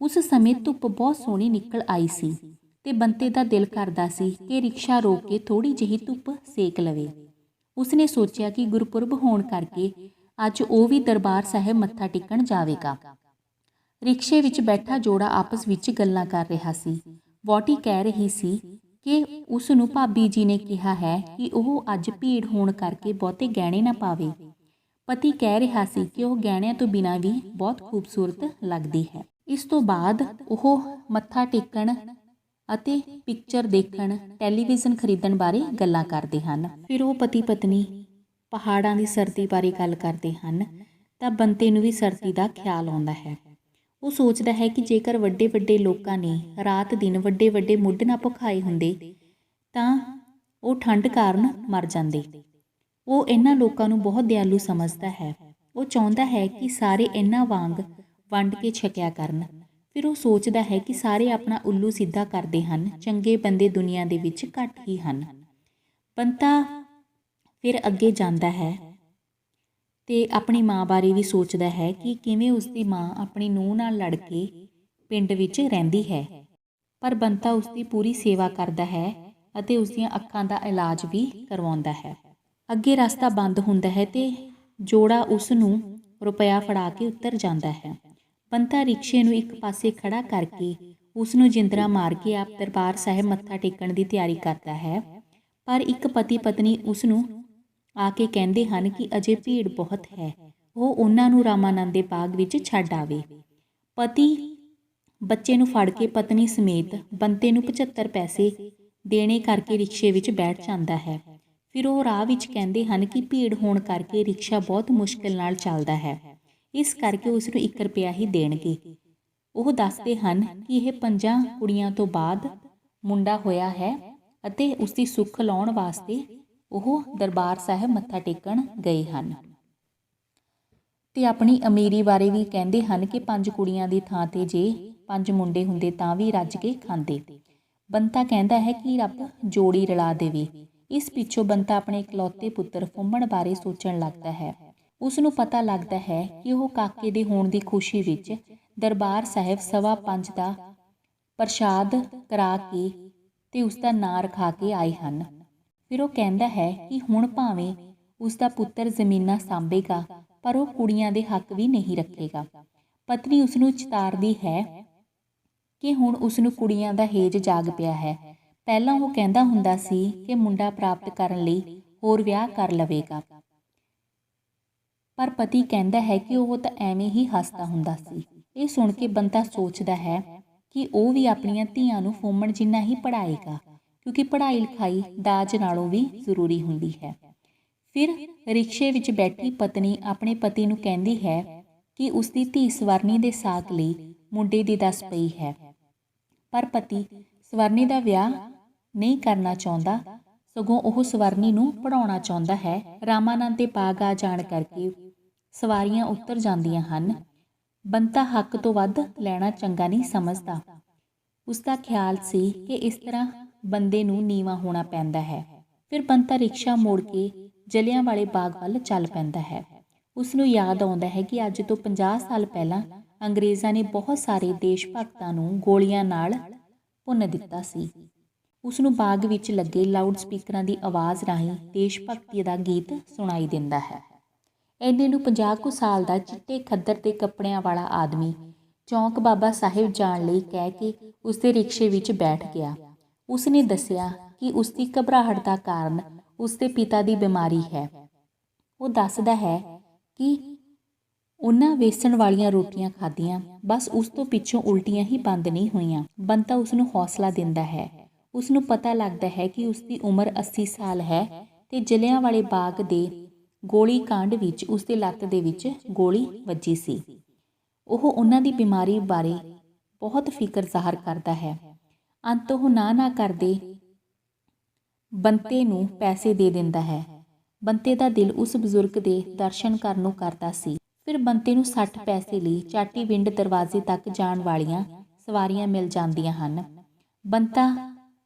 ਉਸ ਸਮੇਂ ਧੁੱਪ ਬਹੁਤ ਸੋਹਣੀ ਨਿਕਲ ਆਈ ਸੀ ਤੇ ਬੰਤੇ ਦਾ ਦਿਲ ਕਰਦਾ ਸੀ ਕਿ ਰਿਕਸ਼ਾ ਰੋਕ ਕੇ ਥੋੜ੍ਹੀ ਜਿਹੀ ਧੁੱਪ ਸੇਕ ਲਵੇ। ਉਸਨੇ ਸੋਚਿਆ ਕਿ ਗੁਰਪੁਰਬ ਹੋਣ ਕਰਕੇ ਅੱਜ ਉਹ ਵੀ ਦਰਬਾਰ ਸਾਹਿਬ ਮੱਥਾ ਟੇਕਣ ਜਾਵੇਗਾ। ਰਿਕਸ਼ੇ ਵਿੱਚ ਬੈਠਾ ਜੋੜਾ ਆਪਸ ਵਿੱਚ ਗੱਲਾਂ ਕਰ ਰਿਹਾ ਸੀ। ਵਹੁਟੀ ਕਹਿ ਰਹੀ ਸੀ ਕਿ ਉਸ ਨੂੰ ਭਾਬੀ ਜੀ ਨੇ ਕਿਹਾ ਹੈ ਕਿ ਉਹ ਅੱਜ ਭੀੜ ਹੋਣ ਕਰਕੇ ਬਹੁਤੇ ਗਹਿਣੇ ਨਾ ਪਾਵੇ। ਪਤੀ ਕਹਿ ਰਿਹਾ ਸੀ ਕਿ ਉਹ ਗਹਿਣਿਆਂ ਤੋਂ ਬਿਨਾਂ ਵੀ ਬਹੁਤ ਖੂਬਸੂਰਤ ਲੱਗਦੀ ਹੈ। ਇਸ ਤੋਂ ਬਾਅਦ ਉਹ ਮੱਥਾ ਟੇਕਣ ਅਤੇ ਪਿਕਚਰ ਦੇਖਣ, ਟੈਲੀਵਿਜ਼ਨ ਖਰੀਦਣ ਬਾਰੇ ਗੱਲਾਂ ਕਰਦੇ ਹਨ। ਫਿਰ ਉਹ ਪਤੀ ਪਤਨੀ ਪਹਾੜਾਂ ਦੀ ਸਰਦੀ ਬਾਰੇ ਗੱਲ ਕਰਦੇ ਹਨ ਤਾਂ ਬੰਤੇ ਨੂੰ ਵੀ ਸਰਦੀ ਦਾ ਖਿਆਲ ਆਉਂਦਾ ਹੈ। ਉਹ ਸੋਚਦਾ ਹੈ ਕਿ ਜੇਕਰ ਵੱਡੇ ਵੱਡੇ ਲੋਕਾਂ ਨੇ ਰਾਤ ਦਿਨ ਵੱਡੇ ਵੱਡੇ ਮੁੱਢ ਨਾ ਭੁਖਾਏ ਹੁੰਦੇ ਤਾਂ ਉਹ ਠੰਡ ਕਾਰਨ ਮਰ ਜਾਂਦੇ। ਉਹ ਇਹਨਾਂ ਲੋਕਾਂ ਨੂੰ ਬਹੁਤ ਦਿਆਲੂ ਸਮਝਦਾ ਹੈ। ਉਹ ਚਾਹੁੰਦਾ ਹੈ ਕਿ ਸਾਰੇ ਇਹਨਾਂ ਵਾਂਗ ਵੰਡ ਕੇ ਛਕਿਆ ਕਰਨ। ਫਿਰ ਉਹ ਸੋਚਦਾ ਹੈ ਕਿ ਸਾਰੇ ਆਪਣਾ ਉੱਲੂ ਸਿੱਧਾ ਕਰਦੇ ਹਨ, ਚੰਗੇ ਬੰਦੇ ਦੁਨੀਆ ਦੇ ਵਿੱਚ ਘੱਟ ਹੀ ਹਨ। ਬੰਤਾ ਫਿਰ ਅੱਗੇ ਜਾਂਦਾ ਹੈ ਤੇ ਆਪਣੀ ਮਾਂ ਬਾਰੇ ਵੀ ਸੋਚਦਾ ਹੈ ਕਿ ਕਿਵੇਂ ਉਸਦੀ ਮਾਂ ਆਪਣੀ ਨੂੰਹ ਨਾਲ ਲੜ ਕੇ ਪਿੰਡ ਵਿੱਚ ਰਹਿੰਦੀ ਹੈ, ਪਰ ਬੰਤਾ ਉਸਦੀ ਪੂਰੀ ਸੇਵਾ ਕਰਦਾ ਹੈ ਅਤੇ ਉਸਦੀਆਂ ਅੱਖਾਂ ਦਾ ਇਲਾਜ ਵੀ ਕਰਵਾਉਂਦਾ ਹੈ। ਅੱਗੇ ਰਸਤਾ ਬੰਦ ਹੁੰਦਾ ਹੈ ਤੇ ਜੋੜਾ ਉਸ ਨੂੰ ਰੁਪਇਆ ਫੜਾ ਕੇ ਉਤਰ ਜਾਂਦਾ ਹੈ। ਬੰਤਾ ਰਿਕਸ਼ੇ ਨੂੰ ਇੱਕ ਪਾਸੇ ਖੜਾ ਕਰਕੇ ਉਸ ਨੂੰ ਜਿੰਦਰਾ ਮਾਰ ਕੇ ਆਪ ਦਰਬਾਰ ਸਾਹਿਬ ਮੱਥਾ ਟੇਕਣ ਦੀ ਤਿਆਰੀ ਕਰਦਾ ਹੈ, ਪਰ ਇੱਕ ਪਤੀ ਪਤਨੀ ਉਸ ਨੂੰ ਆ ਕੇ ਕਹਿੰਦੇ ਹਨ ਕਿ ਅਜੇ ਭੀੜ ਬਹੁਤ ਹੈ, ਉਹ ਉਹਨਾਂ ਨੂੰ ਰਾਮਾਨੰਦ ਦੇ ਬਾਗ ਵਿੱਚ ਛੱਡ ਆਵੇ। ਪਤੀ ਬੱਚੇ ਨੂੰ ਫੜ ਕੇ ਪਤਨੀ ਸਮੇਤ ਬੰਤੇ ਨੂੰ 75 ਪੈਸੇ ਦੇਣੇ ਕਰਕੇ ਰਿਕਸ਼ੇ ਵਿੱਚ ਬੈਠ ਜਾਂਦਾ ਹੈ। ਫਿਰ ਉਹ ਰਾਹ ਵਿੱਚ ਕਹਿੰਦੇ ਹਨ ਕਿ ਭੀੜ ਹੋਣ ਕਰਕੇ ਰਿਕਸ਼ਾ ਬਹੁਤ ਮੁਸ਼ਕਿਲ ਨਾਲ ਚੱਲਦਾ ਹੈ, ਇਸ ਕਰਕੇ ਉਸ ਨੂੰ 1 ਰੁਪਇਆ ਹੀ ਦੇਣਗੇ। ਉਹ ਦੱਸਦੇ ਹਨ ਕਿ ਇਹ 5 ਕੁੜੀਆਂ ਤੋਂ ਬਾਅਦ ਮੁੰਡਾ ਹੋਇਆ ਹੈ ਅਤੇ ਉਸ ਦੀ ਸੁੱਖ ਲਾਉਣ ਵਾਸਤੇ ਉਹ ਦਰਬਾਰ ਸਾਹਿਬ ਮੱਥਾ ਟੇਕਣ ਗਏ ਹਨ। ਤੇ ਆਪਣੀ ਅਮੀਰੀ ਬਾਰੇ ਵੀ ਕਹਿੰਦੇ ਹਨ ਕਿ 5 ਕੁੜੀਆਂ ਦੀ ਥਾਂ ਤੇ ਜੇ 5 ਮੁੰਡੇ ਹੁੰਦੇ ਤਾਂ ਵੀ ਰੱਜ ਕੇ ਖਾਂਦੇ। ਬੰਤਾ ਕਹਿੰਦਾ ਹੈ ਕਿ ਰੱਬ ਜੋੜੀ ਰਲਾ ਦੇਵੇ। ਇਸ ਪਿੱਛੋਂ ਬੰਤਾ ਆਪਣੇ ਇਕਲੌਤੇ ਪੁੱਤਰ ਫੁੰਮਣ ਬਾਰੇ ਸੋਚਣ ਲੱਗਦਾ ਹੈ। ਉਸ ਨੂੰ ਪਤਾ ਲੱਗਦਾ ਹੈ ਕਿ ਉਹ ਕਾਕੇ ਦੇ ਹੋਣ ਦੀ ਖੁਸ਼ੀ ਵਿੱਚ ਦਰਬਾਰ ਸਾਹਿਬ 5:15 ਦਾ ਪ੍ਰਸ਼ਾਦ ਕਰਾ ਕੇ ਤੇ ਉਸ ਦਾ ਨਾਂ ਰਖਾ ਕੇ ਆਏ ਹਨ। ਫਿਰ ਉਹ ਕਹਿੰਦਾ ਹੈ ਕਿ ਹੁਣ ਭਾਵੇਂ ਉਸ ਦਾ ਪੁੱਤਰ ਜ਼ਮੀਨਾਂ ਸਾਂਭੇਗਾ ਪਰ ਉਹ ਕੁੜੀਆਂ ਦੇ ਹੱਕ ਵੀ ਨਹੀਂ ਰੱਖੇਗਾ। ਪਤਨੀ ਉਸ ਨੂੰ ਚਿਤਾਰਦੀ ਹੈ ਕਿ ਹੁਣ ਉਸ ਨੂੰ ਕੁੜੀਆਂ ਦਾ ਹੇਜ ਜਾਗ ਪਿਆ ਹੈ। ਪਹਿਲਾਂ ਉਹ ਕਹਿੰਦਾ ਹੁੰਦਾ ਸੀ ਕਿ ਮੁੰਡਾ ਪ੍ਰਾਪਤ ਕਰਨ ਲਈ ਹੋਰ ਵਿਆਹ ਕਰ ਲਵੇਗਾ, ਪਰ ਪਤੀ ਕਹਿੰਦਾ ਹੈ ਕਿ ਉਹ ਤਾਂ ਐਵੇਂ ਹੀ ਹੱਸਦਾ ਹੁੰਦਾ ਸੀ। ਇਹ ਸੁਣ ਕੇ ਬੰਤਾ ਸੋਚਦਾ ਹੈ ਕਿ ਉਹ ਵੀ ਆਪਣੀਆਂ ਧੀਆਂ ਨੂੰ ਫੁੰਮਣ ਜਿੰਨਾ ਹੀ ਪੜ੍ਹਾਏਗਾ, ਕਿਉਂਕਿ ਪੜ੍ਹਾਈ ਲਿਖਾਈ ਦਾਜ ਨਾਲੋਂ ਵੀ ਜ਼ਰੂਰੀ ਹੁੰਦੀ ਹੈ। ਫਿਰ ਰਿਕਸ਼ੇ ਵਿੱਚ ਬੈਠੀ ਪਤਨੀ ਆਪਣੇ ਪਤੀ ਨੂੰ ਕਹਿੰਦੀ ਹੈ ਕਿ ਉਸ ਦੀ ਧੀ ਸਵਰਨੀ ਦੇ ਸਾਕ ਲਈ ਮੁੰਡੇ ਦੀ ਦੱਸ ਪਈ ਹੈ, ਪਰ ਪਤੀ ਸਵਰਨੀ ਦਾ ਵਿਆਹ ਨਹੀਂ ਕਰਨਾ ਚਾਹੁੰਦਾ, ਸਗੋਂ ਉਹ ਸਵਰਨੀ ਨੂੰ ਪੜ੍ਹਾਉਣਾ ਚਾਹੁੰਦਾ ਹੈ। ਰਾਮਾਨੰਦ ਦੇ ਬਾਗ ਆ ਜਾਣ ਕਰਕੇ ਸਵਾਰੀਆਂ ਉਤਰ ਜਾਂਦੀਆਂ ਹਨ। ਬੰਤਾ ਹੱਕ ਤੋਂ ਵੱਧ ਲੈਣਾ ਚੰਗਾ ਨਹੀਂ ਸਮਝਦਾ। ਉਸ ਦਾ ਖਿਆਲ ਸੀ ਕਿ ਇਸ ਤਰ੍ਹਾਂ ਬੰਦੇ ਨੂੰ ਨੀਵਾਂ ਹੋਣਾ ਪੈਂਦਾ ਹੈ। ਫਿਰ ਬੰਤਾ ਰਿਕਸ਼ਾ ਮੋੜ ਕੇ ਜਲਿਆਂਵਾਲੇ ਬਾਗ ਵੱਲ ਚੱਲ ਪੈਂਦਾ ਹੈ। ਉਸ ਨੂੰ ਯਾਦ ਆਉਂਦਾ ਹੈ ਕਿ ਅੱਜ ਤੋਂ 50 ਸਾਲ ਪਹਿਲਾਂ ਅੰਗਰੇਜ਼ਾਂ ਨੇ ਬਹੁਤ ਸਾਰੇ ਦੇਸ਼ ਭਗਤਾਂ ਨੂੰ ਗੋਲੀਆਂ ਨਾਲ ਭੁੰਨ ਦਿੱਤਾ ਸੀ। ਉਸ ਨੂੰ ਬਾਗ ਵਿੱਚ ਲੱਗੇ ਲਾਊਡ ਸਪੀਕਰਾਂ ਦੀ ਆਵਾਜ਼ ਰਾਹੀਂ ਦੇਸ਼ ਭਗਤੀ ਦਾ ਗੀਤ ਸੁਣਾਈ ਦਿੰਦਾ ਹੈ। ਇੰਨੇ ਨੂੰ 50 ਕੁ ਸਾਲ ਦਾ ਚਿੱਟੇ ਖੱਦਰ ਦੇ ਕੱਪੜਿਆਂ ਵਾਲਾ ਆਦਮੀ ਚੌਂਕ ਬਾਬਾ ਸਾਹਿਬ ਜਾਣ ਲਈ ਕਹਿ ਕੇ ਉਸ ਦੇ ਰਿਕਸ਼ੇ ਵਿੱਚ ਬੈਠ ਗਿਆ। ਉਸ ਨੇ ਦੱਸਿਆ ਕਿ ਉਸ ਦੀ ਘਬਰਾਹਟ ਦਾ ਕਾਰਨ ਉਸ ਦੇ ਪਿਤਾ ਦੀ ਬਿਮਾਰੀ ਹੈ। ਉਹ ਦੱਸਦਾ ਹੈ ਕਿ ਉਹਨਾਂ ਵੇਸਣ ਵਾਲੀਆਂ ਰੋਟੀਆਂ ਖਾਧੀਆਂ, ਬਸ ਉਸ ਤੋਂ ਪਿੱਛੋਂ ਉਲਟੀਆਂ ਹੀ ਬੰਦ ਨਹੀਂ ਹੋਈਆਂ। ਬੰਤਾ ਉਸ ਨੂੰ ਹੌਸਲਾ ਦਿੰਦਾ ਹੈ। ਉਸ ਨੂੰ ਪਤਾ ਲੱਗਦਾ ਹੈ ਕਿ ਉਸ ਦੀ ਉਮਰ 80 ਸਾਲ ਹੈ ਤੇ ਜਲਿਆਂਵਾਲੇ ਬਾਗ ਦੇ ਗੋਲੀ ਕਾਂਡ ਵਿੱਚ ਉਸ ਦੇ ਲੱਤ ਦੇ ਵਿੱਚ ਗੋਲੀ ਵੱਜੀ ਸੀ। ਉਹ ਉਹਨਾਂ ਦੀ ਬਿਮਾਰੀ ਬਾਰੇ ਬਹੁਤ ਫਿਕਰ ਜ਼ਾਹਰ ਕਰਦਾ ਹੈ। ਅੰਤ ਉਹ ਨਾ ਕਰਦੇ ਬੰਤੇ ਨੂੰ ਪੈਸੇ ਦੇ ਦਿੰਦਾ ਹੈ। ਬੰਤੇ ਦਾ ਦਿਲ ਉਸ ਬਜ਼ੁਰਗ ਦੇ ਦਰਸ਼ਨ ਕਰਨ ਨੂੰ ਕਰਦਾ ਸੀ। ਫਿਰ ਬੰਤੇ ਨੂੰ 60 ਪੈਸੇ ਲਈ ਚਾਟੀਵਿੰਡ ਦਰਵਾਜ਼ੇ ਤੱਕ ਜਾਣ ਵਾਲੀਆਂ ਸਵਾਰੀਆਂ ਮਿਲ ਜਾਂਦੀਆਂ ਹਨ। ਬੰਤਾ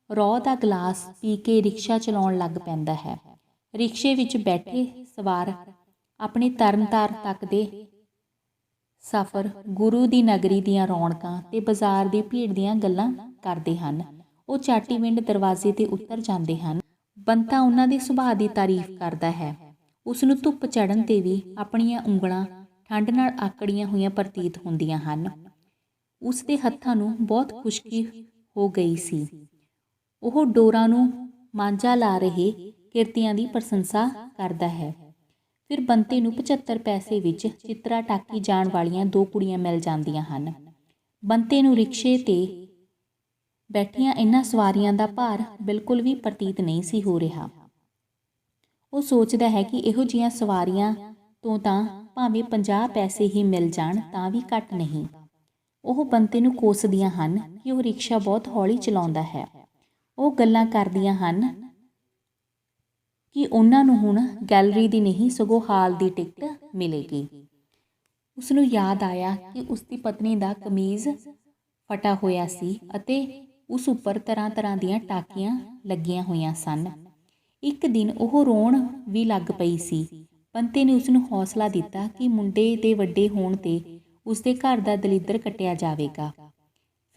ਰੌਹ ਦਾ ਗਲਾਸ ਪੀ ਕੇ ਰਿਕਸ਼ਾ ਚਲਾਉਣ ਲੱਗ ਪੈਂਦਾ ਹੈ। ਰਿਕਸ਼ੇ ਵਿੱਚ ਬੈਠੇ ਸਵਾਰ ਆਪਣੇ ਤਰਨਤਾਰਨ ਤੱਕ ਦੇ ਸਫ਼ਰ, ਗੁਰੂ ਦੀ ਨਗਰੀ ਦੀਆਂ ਰੌਣਕਾਂ ਤੇ ਬਾਜ਼ਾਰ ਦੀ ਭੀੜ ਦੀਆਂ ਗੱਲਾਂ ਕਰਦੇ ਹਨ। ਉਹ ਚਾਟੀਵਿੰਡ ਦਰਵਾਜ਼ੇ ਤੇ ਉਤਰ ਜਾਂਦੇ ਹਨ। ਬੰਤਾ ਉਹਨਾਂ ਦੇ ਸੁਭਾਅ ਦੀ ਤਾਰੀਫ ਕਰਦਾ ਹੈ। ਉਸ ਨੂੰ ਧੁੱਪ ਚੜ੍ਹਨ ਤੇ ਵੀ ਆਪਣੀਆਂ ਉਂਗਲਾਂ ਠੰਡ ਨਾਲ ਆਕੜੀਆਂ ਹੋਈਆਂ ਪ੍ਰਤੀਤ ਹੁੰਦੀਆਂ ਹਨ। ਉਸ ਦੇ ਹੱਥਾਂ ਨੂੰ ਬਹੁਤ ਖੁਸ਼ਕੀ ਹੋ ਗਈ ਸੀ। ਉਹ ਡੋਰਾਂ ਨੂੰ ਮਾਂਜਾ ਲਾ ਰਹੇ ਕਿਰਤੀਆਂ ਦੀ ਪ੍ਰਸ਼ੰਸਾ ਕਰਦਾ ਹੈ। ਫਿਰ ਬੰਤੇ ਨੂੰ 75 ਪੈਸੇ ਵਿੱਚ ਚਿਤਰਾ ਟਾਕੀ ਜਾਣ ਵਾਲੀਆਂ 2 ਕੁੜੀਆਂ ਮਿਲ ਜਾਂਦੀਆਂ ਹਨ। ਬੰਤੇ ਨੂੰ ਰਿਕਸ਼ੇ ਤੇ ਬੈਠੀਆਂ ਇਹਨਾਂ ਸਵਾਰੀਆਂ ਦਾ ਭਾਰ ਬਿਲਕੁਲ ਵੀ ਪ੍ਰਤੀਤ ਨਹੀਂ ਸੀ ਹੋ ਰਿਹਾ। ਉਹ ਸੋਚਦਾ ਹੈ ਕਿ ਇਹੋ ਜਿਹੀਆਂ ਸਵਾਰੀਆਂ ਤੋਂ ਤਾਂ ਭਾਵੇਂ 50 ਪੈਸੇ ਹੀ ਮਿਲ ਜਾਣ ਤਾਂ ਵੀ ਘੱਟ ਨਹੀਂ। ਉਹ ਬੰਤੇ ਨੂੰ ਕੋਸਦੀਆਂ ਹਨ ਕਿ ਉਹ ਰਿਕਸ਼ਾ ਬਹੁਤ ਹੌਲੀ ਚਲਾਉਂਦਾ ਹੈ। ਉਹ ਗੱਲਾਂ ਕਰਦੀਆਂ ਹਨ ਕਿ ਉਹਨਾਂ ਨੂੰ ਹੁਣ ਗੈਲਰੀ ਦੀ ਨਹੀਂ ਸਗੋਂ ਹਾਲ ਦੀ ਟਿਕਟ ਮਿਲੇਗੀ। ਉਸ ਨੂੰ ਯਾਦ ਆਇਆ ਕਿ ਉਸ ਦੀ ਪਤਨੀ ਦਾ ਕਮੀਜ਼ ਫਟਾ ਹੋਇਆ ਸੀ ਅਤੇ ਉਸ ਉੱਪਰ ਤਰ੍ਹਾਂ ਤਰ੍ਹਾਂ ਦੀਆਂ ਟਾਕੀਆਂ ਲੱਗੀਆਂ ਹੋਈਆਂ ਸਨ। ਇੱਕ ਦਿਨ ਉਹ ਰੋਣ ਵੀ ਲੱਗ ਪਈ ਸੀ। ਬੰਤੇ ਨੇ ਉਸ ਨੂੰ ਹੌਸਲਾ ਦਿੱਤਾ ਕਿ ਮੁੰਡੇ ਦੇ ਵੱਡੇ ਹੋਣ ਤੇ ਉਸ ਦੇ ਘਰ ਦਾ ਦਲਿੱਦਰ ਕੱਟਿਆ ਜਾਵੇਗਾ।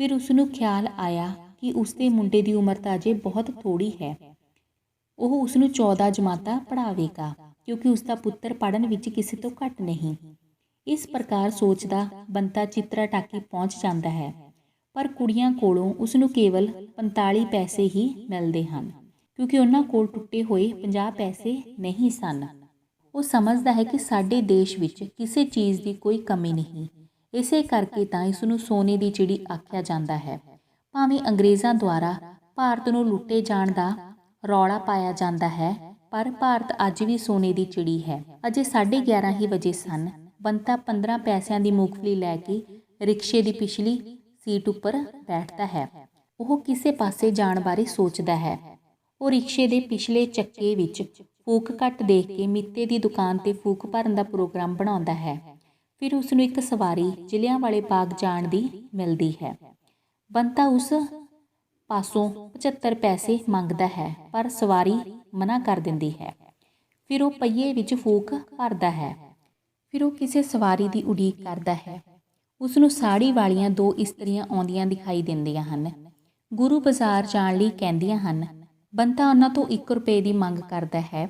ਫਿਰ ਉਸ ਨੂੰ ਖਿਆਲ ਆਇਆ ਕਿ ਉਸ ਦੇ ਮੁੰਡੇ ਦੀ ਉਮਰ ਤਾਂ ਅਜੇ ਬਹੁਤ ਥੋੜ੍ਹੀ ਹੈ। ਉਹ ਉਸ ਨੂੰ 14 ਜਮਾਤਾਂ ਪੜ੍ਹਾਵੇਗਾ, ਕਿਉਂਕਿ ਉਸ ਦਾ ਪੁੱਤਰ ਪੜ੍ਹਨ ਵਿੱਚ ਕਿਸੇ ਤੋਂ ਘੱਟ ਨਹੀਂ। ਇਸ ਪ੍ਰਕਾਰ ਸੋਚਦਾ ਬੰਤਾ ਚਿਤਰਾ ਟਾਕੀ ਪਹੁੰਚ ਜਾਂਦਾ ਹੈ, ਪਰ ਕੁੜੀਆਂ ਕੋਲੋਂ ਉਸ ਨੂੰ ਕੇਵਲ 45 ਪੈਸੇ ਹੀ ਮਿਲਦੇ ਹਨ, ਕਿਉਂਕਿ ਉਹਨਾਂ ਕੋਲ ਟੁੱਟੇ ਹੋਏ 50 ਪੈਸੇ ਨਹੀਂ ਸਨ। ਉਹ ਸਮਝਦਾ ਹੈ ਕਿ ਸਾਡੇ ਦੇਸ਼ ਵਿੱਚ ਕਿਸੇ ਚੀਜ਼ ਦੀ ਕੋਈ ਕਮੀ ਨਹੀਂ। ਇਸੇ ਕਰਕੇ ਤਾਂ ਇਸ ਨੂੰ ਸੋਨੇ ਦੀ ਚਿੜੀ ਆਖਿਆ ਜਾਂਦਾ ਹੈ। ਭਾਵੇਂ ਅੰਗਰੇਜ਼ਾਂ ਦੁਆਰਾ ਭਾਰਤ ਨੂੰ ਲੁੱਟੇ ਜਾਣ ਦਾ ਰੌਲਾ ਪਾਇਆ ਜਾਂਦਾ ਹੈ, ਪਰ ਭਾਰਤ ਅੱਜ ਵੀ ਸੋਨੇ ਦੀ ਚਿੜੀ ਹੈ। ਅਜੇ 11:30 ਹੀ ਵਜੇ ਸਨ ਬੰਤਾ 15 ਪੈਸਿਆਂ ਦੀ ਮੂੰਗਫਲੀ ਲੈ ਕੇ ਰਿਕਸ਼ੇ ਦੀ ਪਿਛਲੀ ਸੀਟ ਉੱਪਰ ਬੈਠਦਾ ਹੈ। ਉਹ ਕਿਸੇ ਪਾਸੇ ਜਾਣ ਬਾਰੇ ਸੋਚਦਾ ਹੈ। ਉਹ ਰਿਕਸ਼ੇ ਦੇ ਪਿਛਲੇ ਚੱਕੇ ਵਿੱਚ ਫੂਕ ਘੱਟ ਦੇਖ ਕੇ ਮਿੱਤੇ ਦੀ ਦੁਕਾਨ 'ਤੇ ਫੂਕ ਭਰਨ ਦਾ ਪ੍ਰੋਗਰਾਮ ਬਣਾਉਂਦਾ ਹੈ। ਫਿਰ ਉਸਨੂੰ ਇੱਕ ਸਵਾਰੀ ਜਲਿਆਂਵਾਲੇ ਬਾਗ ਜਾਣ ਦੀ ਮਿਲਦੀ ਹੈ। ਬੰਤਾ ਉਸ ਪਾਸੋਂ 75 ਪੈਸੇ ਮੰਗਦਾ ਹੈ, ਪਰ ਸਵਾਰੀ ਮਨਾ ਕਰ ਦਿੰਦੀ ਹੈ। ਫਿਰ ਉਹ ਪਹੀਏ ਵਿੱਚ ਫੂਕ ਭਰਦਾ ਹੈ। ਫਿਰ ਉਹ ਕਿਸੇ ਸਵਾਰੀ ਦੀ ਉਡੀਕ ਕਰਦਾ ਹੈ। ਉਸਨੂੰ ਸਾੜੀ ਵਾਲੀਆਂ 2 ਇਸਤਰੀਆਂ ਆਉਂਦੀਆਂ ਦਿਖਾਈ ਦਿੰਦੀਆਂ ਹਨ। ਗੁਰੂ ਬਾਜ਼ਾਰ ਜਾਣ ਲਈ ਕਹਿੰਦੀਆਂ ਹਨ। ਬੰਤਾ ਉਹਨਾਂ ਤੋਂ 1 ਰੁਪਏ ਦੀ ਮੰਗ ਕਰਦਾ ਹੈ,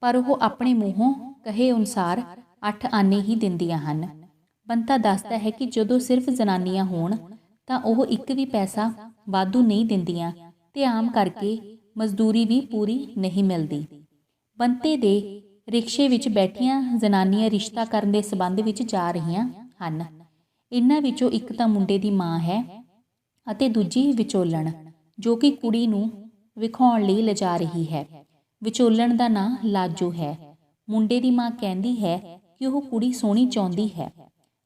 ਪਰ ਉਹ ਆਪਣੇ ਮੂੰਹੋਂ ਕਹੇ ਅਨੁਸਾਰ 8 ਆਨੇ ਹੀ ਦਿੰਦੀਆਂ ਹਨ। ਬੰਤਾ ਦੱਸਦਾ ਹੈ ਕਿ ਜਦੋਂ ਸਿਰਫ ਜਨਾਨੀਆਂ ਹੋਣ ਤਾਂ ਉਹ 1 ਵੀ ਪੈਸਾ ਵਾਧੂ ਨਹੀਂ ਦਿੰਦੀਆਂ ਤੇ ਆਮ ਕਰਕੇ ਮਜ਼ਦੂਰੀ ਵੀ ਪੂਰੀ ਨਹੀਂ ਮਿਲਦੀ। ਬੰਤੇ ਦੇ ਰਿਕਸ਼ੇ ਵਿੱਚ ਬੈਠੀਆਂ ਜਨਾਨੀਆਂ ਰਿਸ਼ਤਾ ਕਰਨ ਦੇ ਸਬੰਧ ਵਿੱਚ ਜਾ ਰਹੀਆਂ ਹਨ। ਇਹਨਾਂ ਵਿੱਚੋਂ ਇੱਕ ਤਾਂ ਮੁੰਡੇ ਦੀ ਮਾਂ ਹੈ ਅਤੇ ਦੂਜੀ ਵਿਚੋਲਣ, ਜੋ ਕਿ ਕੁੜੀ ਨੂੰ ਵਿਖਾਉਣ ਲਈ ਲਿਜਾ ਰਹੀ ਹੈ। ਵਿਚੋਲਣ ਦਾ ਨਾਂ ਲਾਜੋ ਹੈ। ਮੁੰਡੇ ਦੀ ਮਾਂ ਕਹਿੰਦੀ ਹੈ ਕਿ ਉਹ ਕੁੜੀ ਸੋਹਣੀ ਚਾਹੁੰਦੀ ਹੈ।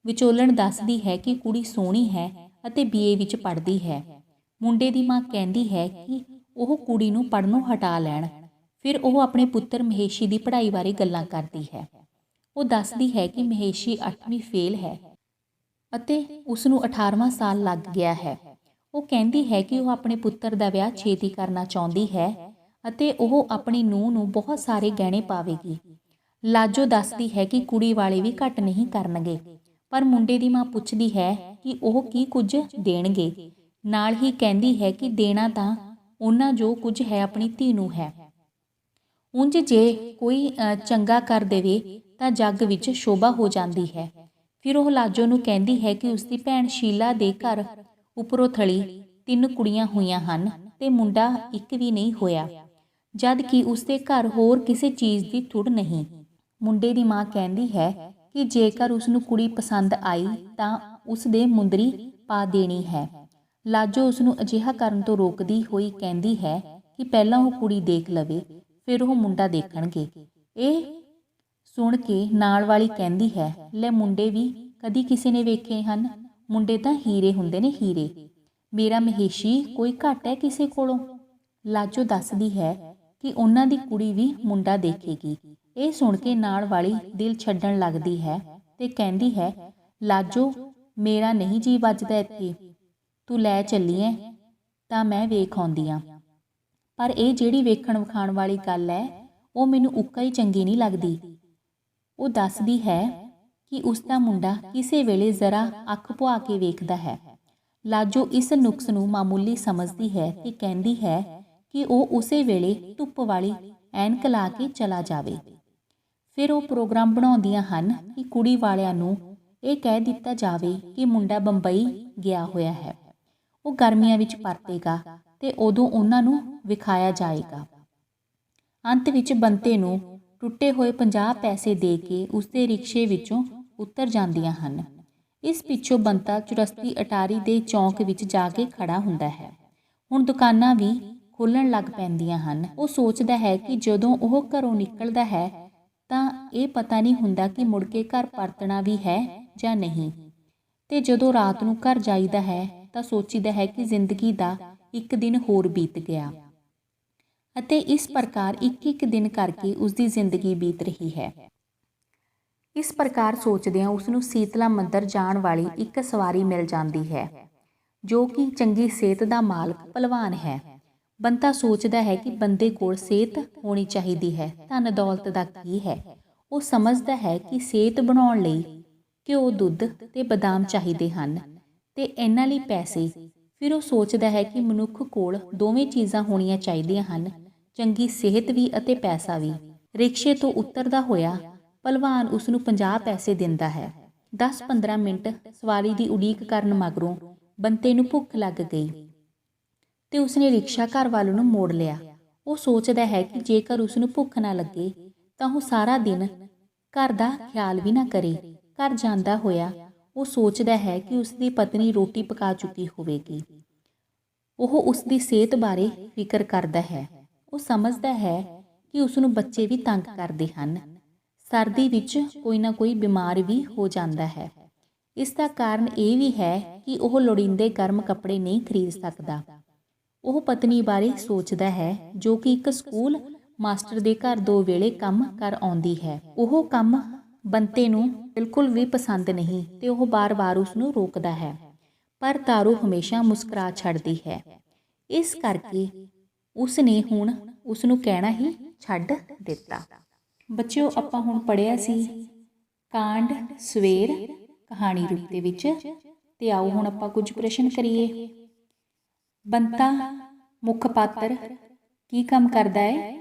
ਵਿਚੋਲਣ ਦੱਸਦੀ ਹੈ ਕਿ ਕੁੜੀ ਸੋਹਣੀ ਹੈ ਅਤੇ BA ਵਿੱਚ ਪੜ੍ਹਦੀ ਹੈ। ਮੁੰਡੇ ਦੀ ਮਾਂ ਕਹਿੰਦੀ ਹੈ ਕਿ ਉਹ ਕੁੜੀ ਨੂੰ ਪੜ੍ਹਨੋਂ ਹਟਾ ਲੈਣ। ਫਿਰ ਉਹ ਆਪਣੇ ਪੁੱਤਰ ਮਹੇਸ਼ੀ ਦੀ ਪੜ੍ਹਾਈ ਬਾਰੇ ਗੱਲਾਂ ਕਰਦੀ ਹੈ। ਉਹ ਦੱਸਦੀ ਹੈ ਕਿ ਮਹੇਸ਼ੀ 8ਵੀਂ ਫੇਲ ਹੈ ਅਤੇ ਉਸਨੂੰ 18ਵਾਂ ਸਾਲ ਲੱਗ ਗਿਆ ਹੈ। ਉਹ ਕਹਿੰਦੀ ਹੈ ਕਿ ਉਹ ਆਪਣੇ ਪੁੱਤਰ ਦਾ ਵਿਆਹ ਛੇਤੀ ਕਰਨਾ ਚਾਹੁੰਦੀ ਹੈ ਅਤੇ ਉਹ ਆਪਣੀ ਨੂੰਹ ਨੂੰ ਬਹੁਤ ਸਾਰੇ ਗਹਿਣੇ ਪਾਵੇਗੀ। ਲਾਜੋ ਦੱਸਦੀ ਹੈ ਕਿ ਕੁੜੀ ਵਾਲੇ ਵੀ ਘੱਟ ਨਹੀਂ ਕਰਨਗੇ, ਪਰ ਮੁੰਡੇ ਦੀ ਮਾਂ ਪੁੱਛਦੀ ਹੈ ਕਿ ਉਹ ਕੀ ਕੁਝ ਦੇਣਗੇ। ਨਾਲ ਹੀ ਕਹਿੰਦੀ ਹੈ ਕਿ ਦੇਣਾ ਤਾਂ ਉਹਨਾਂ ਜੋ ਕੁਝ ਹੈ ਆਪਣੀ ਧੀ ਨੂੰ ਹੈ। ਉਂਝ ਜੇ ਕੋਈ ਚੰਗਾ ਕਰ ਦੇਵੇ ਤਾਂ ਜੱਗ ਵਿੱਚ ਸ਼ੋਭਾ ਹੋ ਜਾਂਦੀ ਹੈ। ਫਿਰ ਉਹ ਲਾਜੋ ਨੂੰ ਕਹਿੰਦੀ ਹੈ ਕਿ ਉਸਦੀ ਭੈਣ ਸ਼ੀਲਾ ਦੇ ਘਰ ਉੱਪਰੋਂ ਥਲੀ 3 ਕੁੜੀਆਂ ਹੋਈਆਂ ਹਨ ਤੇ ਮੁੰਡਾ 1 ਵੀ ਨਹੀਂ ਹੋਇਆ, ਜਦ ਕਿ ਉਸਦੇ ਘਰ ਹੋਰ ਕਿਸੇ ਚੀਜ਼ ਦੀ ਥੁੜ ਨਹੀਂ। ਮੁੰਡੇ ਦੀ ਮਾਂ ਕਹਿੰਦੀ ਹੈ ਕਿ ਜੇਕਰ ਉਸਨੂੰ ਕੁੜੀ ਪਸੰਦ ਆਈ ਤਾਂ ਉਸਦੇ ਮੁੰਦਰੀ ਪਾ ਦੇਣੀ ਹੈ। ਲਾਜੋ ਉਸਨੂੰ ਅਜਿਹਾ ਕਰਨ ਤੋਂ ਰੋਕਦੀ ਹੋਈ ਕਹਿੰਦੀ ਹੈ ਕਿ ਪਹਿਲਾਂ ਉਹ ਕੁੜੀ ਦੇਖ ਲਵੇ, ਫਿਰ ਉਹ ਮੁੰਡਾ ਦੇਖਣਗੇ। ਇਹ ਸੁਣ ਕੇ ਨਾਲ ਵਾਲੀ ਕਹਿੰਦੀ ਹੈ, ਲੈ ਮੁੰਡੇ ਵੀ ਕਦੀ ਕਿਸੇ ਨੇ ਵੇਖੇ ਹਨ? ਮੁੰਡੇ ਤਾਂ ਹੀਰੇ ਹੁੰਦੇ ਨੇ, ਹੀਰੇ। ਮੇਰਾ ਮਹੇਸ਼ੀ ਕੋਈ ਘੱਟ ਹੈ ਕਿਸੇ ਕੋਲੋਂ? ਲਾਜੋ ਦੱਸਦੀ ਹੈ ਕਿ ਉਹਨਾਂ ਦੀ ਕੁੜੀ ਵੀ ਮੁੰਡਾ ਦੇਖੇਗੀ। ਇਹ ਸੁਣ ਕੇ ਨਾਲ ਵਾਲੀ ਦਿਲ ਛੱਡਣ ਲੱਗਦੀ ਹੈ ਤੇ ਕਹਿੰਦੀ ਹੈ, ਲਾਜੋ ਮੇਰਾ ਨਹੀਂ ਜੀ ਵੱਜਦਾ ਇੱਥੇ, ਤੂੰ ਲੈ ਚੱਲੀਏ ਤਾਂ ਮੈਂ ਵੇਖ ਆਉਂਦੀ ਹਾਂ। ਪਰ ਇਹ ਜਿਹੜੀ ਵੇਖਣ ਵਿਖਾਣ ਵਾਲੀ ਗੱਲ ਹੈ, ਉਹ ਮੈਨੂੰ ਉੱਕਾ ਹੀ ਚੰਗੀ ਨਹੀਂ ਲੱਗਦੀ। ਉਹ ਦੱਸਦੀ ਹੈ ਕਿ ਉਸ ਦਾ ਮੁੰਡਾ ਕਿਸੇ ਵੇਲੇ ਜ਼ਰਾ ਅੱਖ ਪੁਆ ਕੇ ਵੇਖਦਾ ਹੈ। ਲਾਜੋ ਇਸ ਨੁਕਸ ਨੂੰ ਮਾਮੂਲੀ ਸਮਝਦੀ ਹੈ ਤੇ ਕਹਿੰਦੀ ਹੈ ਕਿ ਉਹ ਉਸੇ ਵੇਲੇ ਧੁੱਪ ਵਾਲੀ ਐਨਕ ਲਾ ਕੇ ਚਲਾ ਜਾਵੇ। ਫਿਰ ਉਹ ਪ੍ਰੋਗਰਾਮ ਬਣਾਉਂਦੀਆਂ ਹਨ ਕਿ ਕੁੜੀ ਵਾਲਿਆਂ ਨੂੰ ਇਹ ਕਹਿ ਦਿੱਤਾ ਜਾਵੇ ਕਿ ਮੁੰਡਾ ਬੰਬਈ ਗਿਆ ਹੋਇਆ ਹੈ, ਉਹ ਗਰਮੀਆਂ ਵਿੱਚ ਪਰਤੇਗਾ ਤੇ ਉਦੋਂ ਉਹਨਾਂ ਨੂੰ ਵਿਖਾਇਆ ਜਾਏਗਾ। ਅੰਤ ਵਿੱਚ ਬੰਤੇ ਨੂੰ ਟੁੱਟੇ ਹੋਏ 50 ਪੈਸੇ ਦੇ ਕੇ ਉਸਦੇ ਰਿਕਸ਼ੇ ਵਿੱਚੋਂ ਉਤਰ ਜਾਂਦੀਆਂ ਹਨ। ਇਸ ਪਿੱਛੋਂ ਬੰਤਾ ਚੁਰਸਤੀ ਅਟਾਰੀ ਦੇ ਚੌਂਕ ਵਿੱਚ ਜਾ ਕੇ ਖੜਾ ਹੁੰਦਾ ਹੈ। ਹੁਣ ਦੁਕਾਨਾਂ ਵੀ ਖੁੱਲ੍ਹਣ ਲੱਗ ਪੈਂਦੀਆਂ ਹਨ। ਉਹ ਸੋਚਦਾ ਹੈ ਕਿ ਜਦੋਂ ਉਹ ਘਰੋਂ ਨਿਕਲਦਾ ਹੈ ਤਾਂ ਇਹ ਪਤਾ ਨਹੀਂ ਹੁੰਦਾ ਕਿ ਮੁੜ ਕੇ ਘਰ ਪਰਤਣਾ ਵੀ ਹੈ ਜਾਂ ਨਹੀਂ, ਤੇ ਜਦੋਂ ਰਾਤ ਨੂੰ ਘਰ ਜਾਈਦਾ ਹੈ ਤਾਂ ਸੋਚੀਦਾ ਹੈ ਕਿ ਜ਼ਿੰਦਗੀ ਦਾ ਇੱਕ ਦਿਨ ਹੋਰ ਬੀਤ ਗਿਆ ਅਤੇ ਇਸ ਪ੍ਰਕਾਰ ਇੱਕ ਦਿਨ ਕਰਕੇ ਉਸਦੀ ਜ਼ਿੰਦਗੀ ਬੀਤ ਰਹੀ ਹੈ। ਇਸ ਪ੍ਰਕਾਰ ਸੋਚਦਿਆਂ ਉਸਨੂੰ ਸੀਤਲਾ ਮੰਦਰ ਜਾਣ ਵਾਲੀ ਇੱਕ ਸਵਾਰੀ ਮਿਲ ਜਾਂਦੀ ਹੈ, ਜੋ ਕਿ ਚੰਗੀ ਸਿਹਤ ਦਾ ਮਾਲਕ ਭਲਵਾਨ ਹੈ। ਬੰਤਾ ਸੋਚਦਾ ਹੈ ਕਿ ਬੰਦੇ ਕੋਲ ਸਿਹਤ ਹੋਣੀ ਚਾਹੀਦੀ ਹੈ, ਧਨ ਦੌਲਤ ਦਾ ਕੀ ਹੈ। ਉਹ ਸਮਝਦਾ ਹੈ ਕਿ ਸਿਹਤ ਬਣਾਉਣ ਲਈ ਘਿਓ, ਦੁੱਧ ਤੇ ਬਦਾਮ ਚਾਹੀਦੇ ਹਨ ਤੇ ਇਹਨਾਂ ਲਈ ਪੈਸੇ। ਫਿਰ ਉਹ ਸੋਚਦਾ ਹੈ ਕਿ ਮਨੁੱਖ ਕੋਲ ਦੋਵੇਂ ਚੀਜ਼ਾਂ ਹੋਣੀਆਂ ਚਾਹੀਦੀਆਂ ਹਨ, ਚੰਗੀ ਸਿਹਤ ਵੀ ਅਤੇ ਪੈਸਾ ਵੀ। ਰਿਕਸ਼ੇ ਤੋਂ ਉਤਰਦਾ ਹੋਇਆ ਭਲਵਾਨ ਉਸਨੂੰ 50 ਪੈਸੇ ਦਿੰਦਾ ਹੈ। 10-15 ਮਿੰਟ ਸਵਾਰੀ ਦੀ ਉਡੀਕ ਕਰਨ ਮਗਰੋਂ ਬੰਤੇ ਨੂੰ ਭੁੱਖ ਲੱਗ ਗਈ ਤੇ ਉਸਨੇ ਰਿਕਸ਼ਾ ਘਰ ਵੱਲ ਨੂੰ ਮੋੜ ਲਿਆ। ਉਹ ਸੋਚਦਾ ਹੈ ਕਿ ਜੇਕਰ ਉਸਨੂੰ ਭੁੱਖ ਨਾ ਲੱਗੇ ਤਾਂ ਉਹ ਸਾਰਾ ਦਿਨ ਘਰ ਦਾ ਖਿਆਲ ਵੀ ਨਾ ਕਰੇ। ਘਰ ਜਾਂਦਾ ਹੋਇਆ ਉਹ ਸੋਚਦਾ ਹੈ ਕਿ ਉਸਦੀ ਪਤਨੀ ਰੋਟੀ ਪਕਾ ਚੁੱਕੀ ਹੋਵੇਗੀ। ਉਹ ਉਸਦੀ ਸਿਹਤ ਬਾਰੇ ਫਿਕਰ ਕਰਦਾ ਹੈ। ਉਹ ਸਮਝਦਾ ਹੈ ਕਿ ਉਸਨੂੰ ਬੱਚੇ ਵੀ ਤੰਗ ਕਰਦੇ ਹਨ। ਸਰਦੀ ਵਿੱਚ ਕੋਈ ਨਾ ਕੋਈ ਬਿਮਾਰ ਵੀ ਹੋ ਜਾਂਦਾ ਹੈ। ਇਸ ਦਾ ਕਾਰਨ ਇਹ ਵੀ ਹੈ ਕਿ ਉਹ ਲੋੜੀਂਦੇ ਗਰਮ ਕੱਪੜੇ ਨਹੀਂ ਖਰੀਦ ਸਕਦਾ। ਉਹ ਪਤਨੀ ਬਾਰੇ ਸੋਚਦਾ ਹੈ ਜੋ ਕਿ ਇੱਕ ਸਕੂਲ ਮਾਸਟਰ ਦੇ ਘਰ 2 ਵੇਲੇ ਕੰਮ ਕਰ ਆਉਂਦੀ ਹੈ। ਉਹ ਕੰਮ ਬੰਤੇ ਨੂੰ ਬਿਲਕੁਲ ਵੀ ਪਸੰਦ ਨਹੀਂ ਤੇ ਉਹ ਬਾਰ-ਬਾਰ ਉਸ ਨੂੰ ਰੋਕਦਾ ਹੈ, ਪਰ ਤਾਰੂ ਹਮੇਸ਼ਾ ਮੁਸਕਰਾ ਛੱਡਦੀ ਹੈ। ਇਸ ਕਰਕੇ ਉਸ ਨੇ ਹੁਣ ਉਸ ਨੂੰ ਕਹਿਣਾ ਹੀ ਛੱਡ ਦਿੱਤਾ। ਬੱਚਿਓ, ਆਪਾਂ ਹੁਣ ਪੜ੍ਹਿਆ ਸੀ ਕਾਂਡ ਸਵੇਰ ਕਹਾਣੀ ਰੂਪ ਦੇ ਵਿੱਚ, ਤੇ ਆਓ ਹੁਣ ਆਪਾਂ ਕੁਝ ਪ੍ਰਸ਼ਨ ਕਰੀਏ। ਬੰਤਾ ਮੁੱਖ ਪਾਤਰ ਕੀ ਕੰਮ ਕਰਦਾ ਹੈ?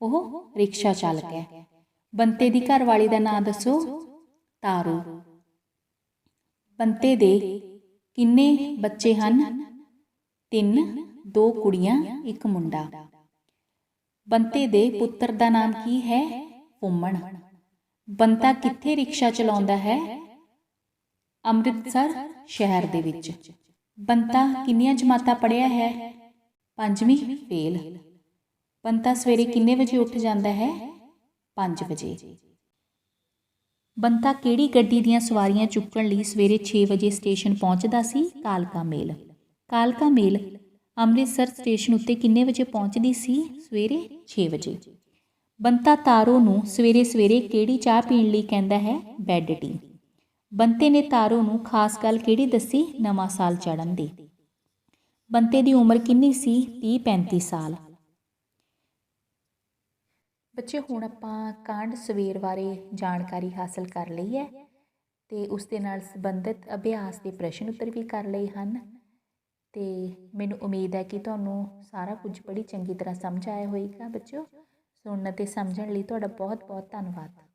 ਉਹ ਰਿਕਸ਼ਾ ਚਾਲਕ ਹੈ। ਬੰਤੇ ਦੀ ਘਰਵਾਲੀ ਦਾ ਨਾਂ ਦੱਸੋ? ਤਾਰੂ। ਬੰਤੇ ਦੇ ਕਿੰਨੇ ਬੱਚੇ ਹਨ? 3, 2 ਕੁੜੀਆਂ 1 ਮੁੰਡਾ। ਬੰਤੇ ਦੇ ਪੁੱਤਰ ਦਾ ਨਾਮ ਕੀ ਹੈ? ਫੁੰਮਣ। ਬੰਤਾ ਕਿੱਥੇ ਰਿਕਸ਼ਾ ਚਲਾਉਂਦਾ ਹੈ? ਅੰਮ੍ਰਿਤਸਰ ਸ਼ਹਿਰ ਦੇ ਵਿੱਚ। ਬੰਤਾ ਕਿੰਨੀਆਂ ਜਮਾਤਾਂ ਪੜ੍ਹਿਆ ਹੈ? 5ਵੀਂ ਫੇਲ। ਬੰਤਾ ਸਵੇਰੇ ਕਿੰਨੇ ਵਜੇ ਉੱਠ ਜਾਂਦਾ ਹੈ? 5 ਵਜੇ। ਬੰਤਾ ਕਿਹੜੀ ਗੱਡੀ ਦੀਆਂ ਸਵਾਰੀਆਂ ਚੁੱਕਣ ਲਈ ਸਵੇਰੇ 6 ਵਜੇ ਸਟੇਸ਼ਨ ਪਹੁੰਚਦਾ ਸੀ? ਕਾਲਕਾ ਮੇਲ। ਕਾਲਕਾ ਮੇਲ ਅੰਮ੍ਰਿਤਸਰ ਸਟੇਸ਼ਨ ਉੱਤੇ ਕਿੰਨੇ ਵਜੇ ਪਹੁੰਚਦੀ ਸੀ? ਸਵੇਰੇ 6 ਵਜੇ। ਬੰਤਾ ਤਾਰੂ ਨੂੰ ਸਵੇਰੇ ਸਵੇਰੇ ਕਿਹੜੀ ਚਾਹ ਪੀਣ ਲਈ ਕਹਿੰਦਾ ਹੈ? Bed tea. ਬੰਤੇ ਨੇ ਤਾਰੂ ਨੂੰ ਖਾਸ ਗੱਲ ਕਿਹੜੀ ਦੱਸੀ ਨਵਾਂ ਸਾਲ ਚੜ੍ਹਨ ਦੀ? ਬੰਤੇ ਦੀ ਉਮਰ ਕਿੰਨੀ ਸੀ? 30-35 ਸਾਲ। ਬੱਚੇ, ਹੁਣ ਆਪਾਂ ਕਾਂਡ ਸਵੇਰ ਬਾਰੇ ਜਾਣਕਾਰੀ ਹਾਸਲ ਕਰ ਲਈ ਹੈ ਤੇ ਉਸ ਦੇ ਨਾਲ ਸੰਬੰਧਿਤ ਅਭਿਆਸ ਦੇ ਪ੍ਰਸ਼ਨ ਉੱਤਰ ਵੀ ਕਰ ਲਏ ਹਨ। ਤੇ ਮੈਨੂੰ ਉਮੀਦ ਹੈ ਕਿ ਤੁਹਾਨੂੰ ਸਾਰਾ ਕੁਝ ਬੜੀ ਚੰਗੀ ਤਰ੍ਹਾਂ ਸਮਝ ਆਇਆ ਹੋਵੇਗਾ। ਬੱਚਿਓ, ਸੁਣਨ ਅਤੇ ਸਮਝਣ ਲਈ ਤੁਹਾਡਾ ਬਹੁਤ ਬਹੁਤ ਧੰਨਵਾਦ।